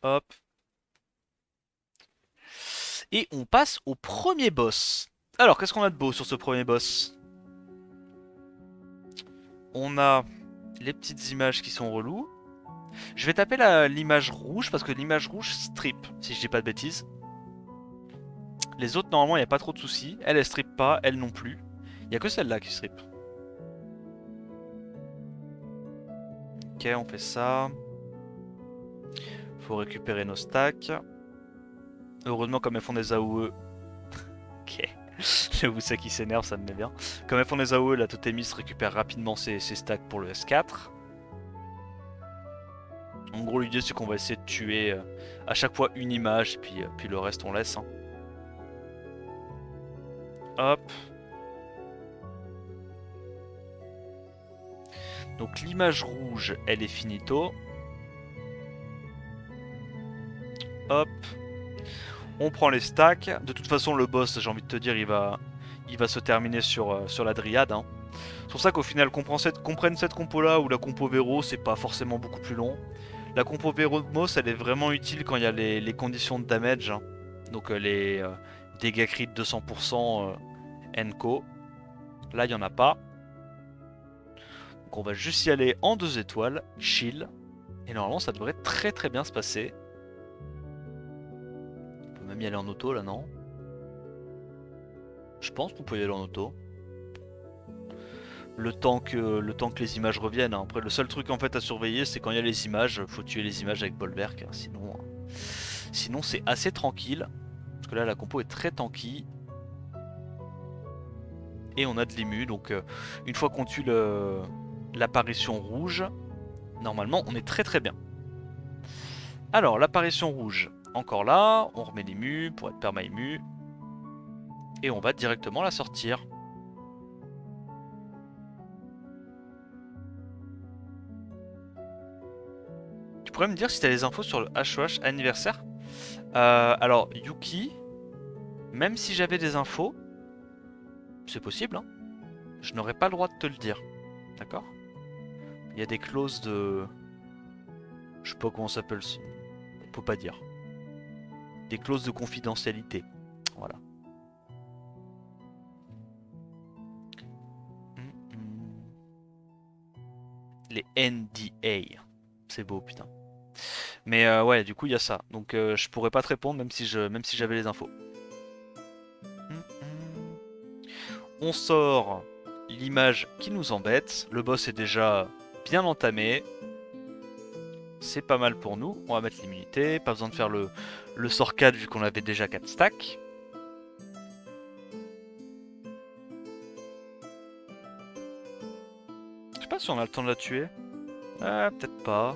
Hop. Et on passe au premier boss. Alors, qu'est-ce qu'on a de beau sur ce premier boss? On a les petites images qui sont reloues. Je vais taper l'image rouge parce que l'image rouge strip, si je dis pas de bêtises. Les autres, normalement, il n'y a pas trop de soucis. Elle strip pas, elle non plus. Il n'y a que celle-là qui strip. Ok, on fait ça. Faut récupérer nos stacks. Heureusement, comme elles font des AOE. Ok. J'avoue, ça qui s'énerve, ça me met bien. Comme elles font des AOE, la totémiste récupère rapidement ses stacks pour le S4. En gros, l'idée, c'est qu'on va essayer de tuer à chaque fois une image, puis le reste, on laisse. Hein. Hop. Donc l'image rouge, elle est finito. Hop. On prend les stacks. De toute façon, le boss, j'ai envie de te dire, il va se terminer sur la dryade. Hein. C'est pour ça qu'au final, qu'on prenne cette compo-là ou la compo Vero, c'est pas forcément beaucoup plus long. La compo Veromos, elle est vraiment utile quand il y a les conditions de damage. Hein. Donc les dégâts crit 200% Enco. Là, il n'y en a pas. Donc on va juste y aller en 2 étoiles, chill. Et normalement, ça devrait très très bien se passer. On peut même y aller en auto là, non? Je pense qu'on peut y aller en auto. Le temps que les images reviennent. Hein. Après, le seul truc en fait à surveiller, c'est quand il y a les images. Faut tuer les images avec Bolverk. Hein. Sinon c'est assez tranquille. Parce que là, la compo est très tanky. Et on a de l'ému. Donc, une fois qu'on tue l'apparition rouge, normalement, on est très très bien. Alors, l'apparition rouge, encore là. On remet l'ému pour être perma-ému. Et on va directement la sortir. Tu pourrais me dire si tu as les infos sur le HOH anniversaire? Alors, Yuki, même si j'avais des infos, c'est possible, hein, je n'aurais pas le droit de te le dire. D'accord? Il y a des clauses de... Je sais pas comment ça s'appelle. On peut pas dire. Des clauses de confidentialité. Voilà. Les NDA. C'est beau, putain. Mais ouais, du coup, il y a ça. Donc je pourrais pas te répondre même si j'avais les infos. On sort l'image qui nous embête. Le boss est déjà bien entamé. C'est pas mal pour nous. On va mettre l'immunité. Pas besoin de faire le sort 4 vu qu'on avait déjà 4 stacks. Je sais pas si on a le temps de la tuer. Peut-être pas.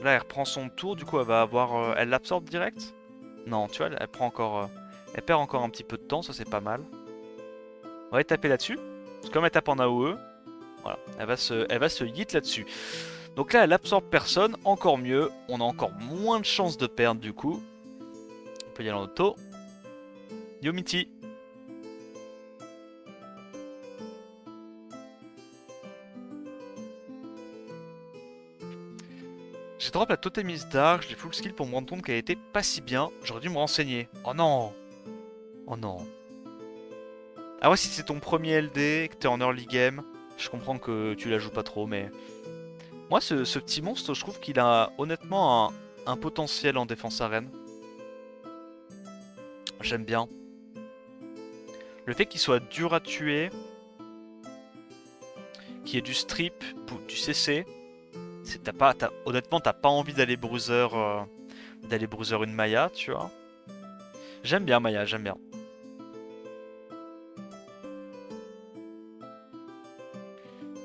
Là, elle reprend son tour. Du coup, elle va avoir... elle l'absorbe direct? Non, tu vois, elle prend encore... Elle perd encore un petit peu de temps, ça c'est pas mal. On va aller taper là-dessus. Parce que comme elle tape en AOE, voilà, elle va se hit là-dessus. Donc là, elle absorbe personne, encore mieux. On a encore moins de chances de perdre du coup. On peut y aller en auto. Yomiti. J'ai drop la Totemis Dark, j'ai full skill pour me rendre compte qu'elle était pas si bien. J'aurais dû me renseigner. Oh non. Oh non. Ah ouais, si c'est ton premier LD, que t'es en early game, je comprends que tu la joues pas trop, mais... Moi, ce petit monstre, je trouve qu'il a honnêtement un potentiel en défense arène. J'aime bien. Le fait qu'il soit dur à tuer, qu'il y ait du strip, du CC, honnêtement, t'as pas envie d'aller bruiser une Maya, tu vois. J'aime bien Maya, j'aime bien.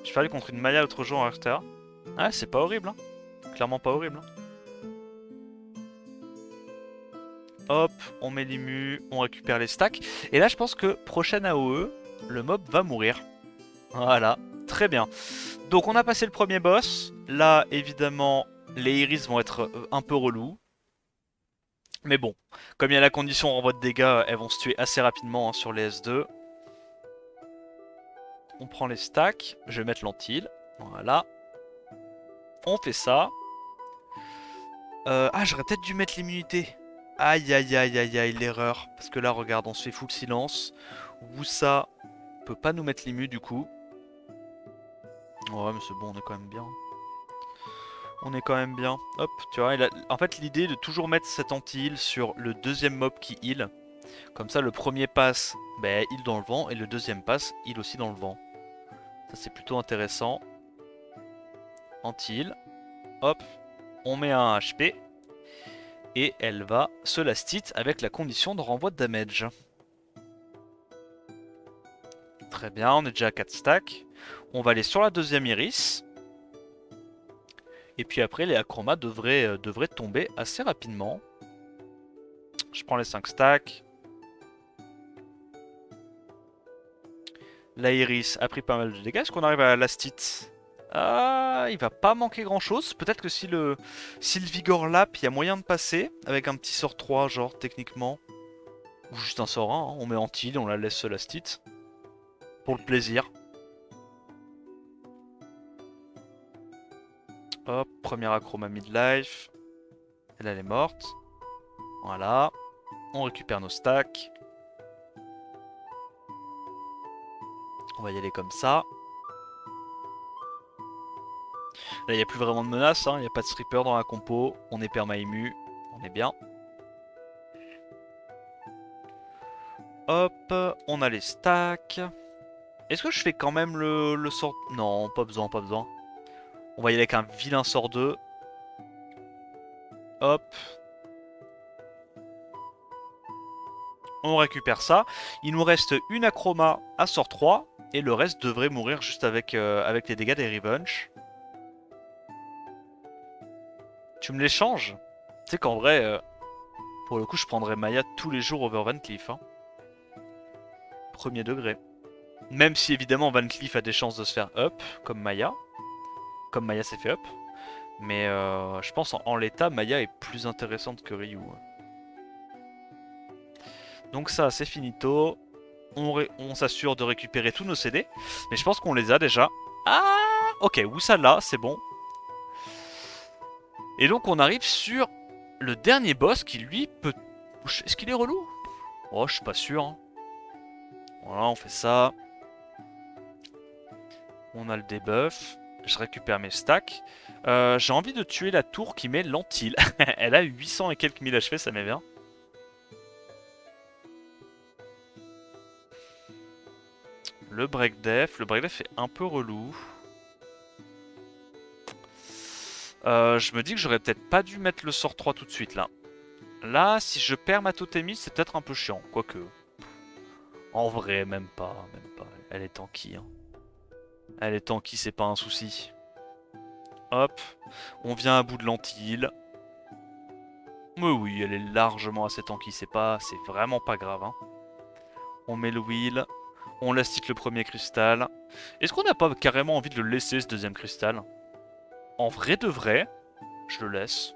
Je suis allé contre une Maya l'autre jour en RTA. Ah, c'est pas horrible, hein. Clairement pas horrible. Hein. Hop, on met l'immu, on récupère les stacks. Et là, je pense que prochaine AOE, le mob va mourir. Voilà, très bien. Donc on a passé le premier boss. Là, évidemment, les iris vont être un peu relous. Mais bon, comme il y a la condition renvoi de dégâts, elles vont se tuer assez rapidement hein, sur les S2. On prend les stacks, je vais mettre l'antil. Voilà. On fait ça. Ah, j'aurais peut-être dû mettre l'immunité. Aïe, aïe, aïe, aïe, aïe, l'erreur. Parce que là, regarde, on se fait full silence. Woussa peut pas nous mettre l'immu du coup. Ouais, mais c'est bon, on est quand même bien. On est quand même bien. Hop, tu vois, en fait, l'idée de toujours mettre cet anti-heal sur le deuxième mob qui heal. Comme ça, le premier passe, ben, heal dans le vent, et le deuxième passe, heal aussi dans le vent. Ça, c'est plutôt intéressant. Anti-heal. Hop, on met un HP. Et elle va se last hit avec la condition de renvoi de damage. Très bien, on est déjà à 4 stacks. On va aller sur la deuxième iris. Et puis après, les achromas devraient tomber assez rapidement. Je prends les 5 stacks. La iris a pris pas mal de dégâts. Est-ce qu'on arrive à la last hit? Ah, il va pas manquer grand chose. Peut-être que si le Vigor lap, il y a moyen de passer avec un petit sort 3, genre techniquement. Ou juste un sort 1, hein. On met anti, on la laisse last hit. Pour le plaisir. Hop, première acroma midlife. Elle est morte. Voilà. On récupère nos stacks. On va y aller comme ça. Là, il n'y a plus vraiment de menace. Il n'y a pas de stripper dans la compo. On est perma-ému. On est bien. Hop, on a les stacks. Est-ce que je fais quand même le sort... Non, pas besoin, pas besoin. On va y aller avec un vilain sort 2. Hop. On récupère ça. Il nous reste une acroma à sort 3. Et le reste devrait mourir juste avec les dégâts des Revenge. Tu me les changes? Tu sais qu'en vrai, pour le coup, je prendrais Maya tous les jours over Van Cleef. Hein. Premier degré. Même si évidemment Van Cleef a des chances de se faire up, comme Maya. Comme Maya s'est fait up. Mais je pense en l'état, Maya est plus intéressante que Ryu. Donc ça, c'est finito. On s'assure de récupérer tous nos CD. Mais je pense qu'on les a déjà. Ah, ok, où ça là, c'est bon. Et donc on arrive sur le dernier boss qui lui peut... Est-ce qu'il est relou? Oh, je suis pas sûr. Hein. Voilà, on fait ça. On a le debuff. Je récupère mes stacks. J'ai envie de tuer la tour qui met l'antil. Elle a 800 et quelques mille HP, ça m'est bien. Le breakdef. Le breakdef est un peu relou. Je me dis que j'aurais peut-être pas dû mettre le sort 3 tout de suite là. Là, si je perds ma totémie, c'est peut-être un peu chiant. Quoique. En vrai, même pas. Même pas. Elle est tanky. Hein. Elle est tanky, c'est pas un souci. Hop. On vient à bout de l'anti-heal. Mais oui, elle est largement assez tanky, c'est vraiment pas grave. Hein. On met le wheel, on laisse le premier cristal. Est-ce qu'on n'a pas carrément envie de le laisser ce deuxième cristal? En vrai de vrai, je le laisse.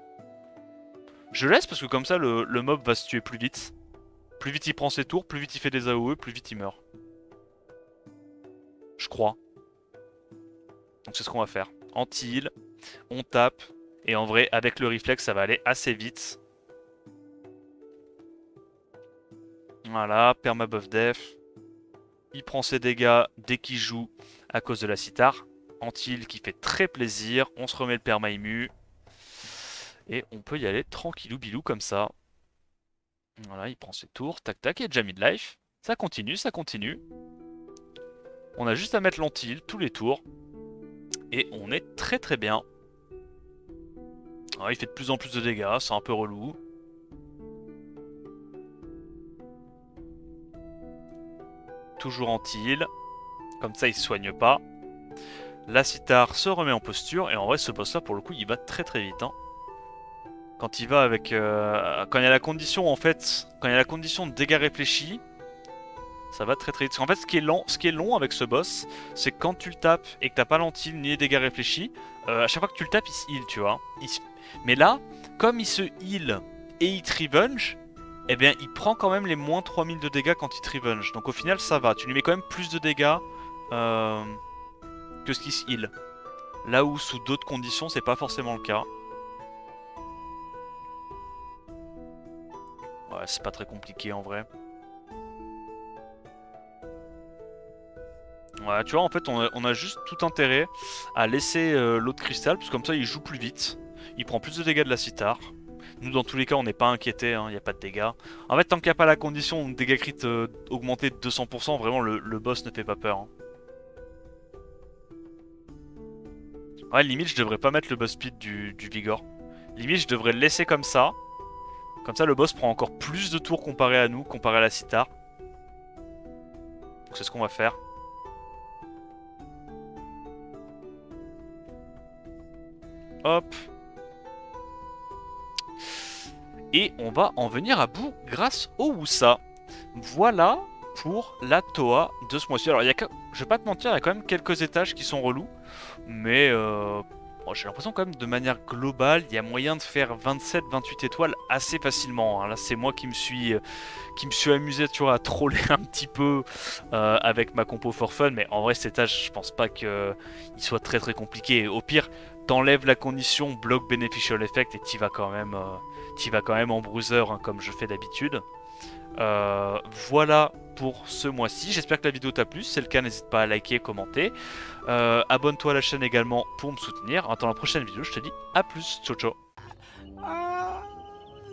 Je le laisse parce que comme ça le mob va se tuer plus vite. Plus vite il prend ses tours, plus vite il fait des AOE, plus vite il meurt. Je crois. Donc c'est ce qu'on va faire. Anti-heal, on tape. Et en vrai, avec le réflexe, ça va aller assez vite. Voilà, permabuff def. Il prend ses dégâts dès qu'il joue à cause de la sitar. Anti-heal qui fait très plaisir. On se remet le perma immu. Et on peut y aller tranquillou bilou comme ça. Voilà, il prend ses tours. Tac tac, il a déjà mis de life. Ça continue, ça continue. On a juste à mettre l'anti-heal tous les tours. Et on est très très bien. Alors, il fait de plus en plus de dégâts, c'est un peu relou. Toujours anti-heal. Comme ça, il se soigne pas. La sitar se remet en posture. Et en vrai, ce boss-là, pour le coup, il va très très vite. Hein. Quand il va avec... quand il y a la condition, en fait... Quand il y a la condition de dégâts réfléchis, ça va très très vite. Parce qu'en fait, ce qui est long avec ce boss, c'est que quand tu le tapes et que t'as pas l'anti-heal ni les dégâts réfléchis, à chaque fois que tu le tapes, il se heal, tu vois. Mais là, comme il se heal et il te revenge, eh bien, il prend quand même les moins 3000 de dégâts quand il te revenge. Donc au final, ça va. Tu lui mets quand même plus de dégâts que ce qui se heal. Là où, sous d'autres conditions, c'est pas forcément le cas. Ouais, c'est pas très compliqué en vrai. Ouais, tu vois, en fait, on a juste tout intérêt à laisser l'autre cristal, parce que comme ça, il joue plus vite. Il prend plus de dégâts de la sitar. Nous, dans tous les cas, on n'est pas inquiétés, il n'y a pas de dégâts. En fait, tant qu'il n'y a pas la condition de dégâts crit augmentés de 200%, vraiment, le boss ne fait pas peur. Hein. Ouais, limite, je devrais pas mettre le boss speed du Vigor. Limite, je devrais le laisser comme ça. Comme ça, le boss prend encore plus de tours comparé à nous, comparé à la sitar. Donc c'est ce qu'on va faire. Hop. Et on va en venir à bout grâce au Wusa. Voilà pour la Toa de ce mois-ci. Alors, je vais pas te mentir, il y a quand même quelques étages qui sont relous. Mais bon, j'ai l'impression quand même de manière globale, il y a moyen de faire 27-28 étoiles assez facilement. Hein. Là, c'est moi qui me suis amusé, tu vois, à troller un petit peu avec ma compo for fun. Mais en vrai, cet étage, je pense pas qu'il soit très très compliqué. Au pire, t'enlèves la condition block beneficial effect et t'y vas quand même en bruiser hein, comme je fais d'habitude. Voilà pour ce mois-ci. J'espère que la vidéo t'a plu. Si c'est le cas, n'hésite pas à liker, commenter. Abonne-toi à la chaîne également pour me soutenir. Attends la prochaine vidéo, je te dis à plus. Ciao ciao.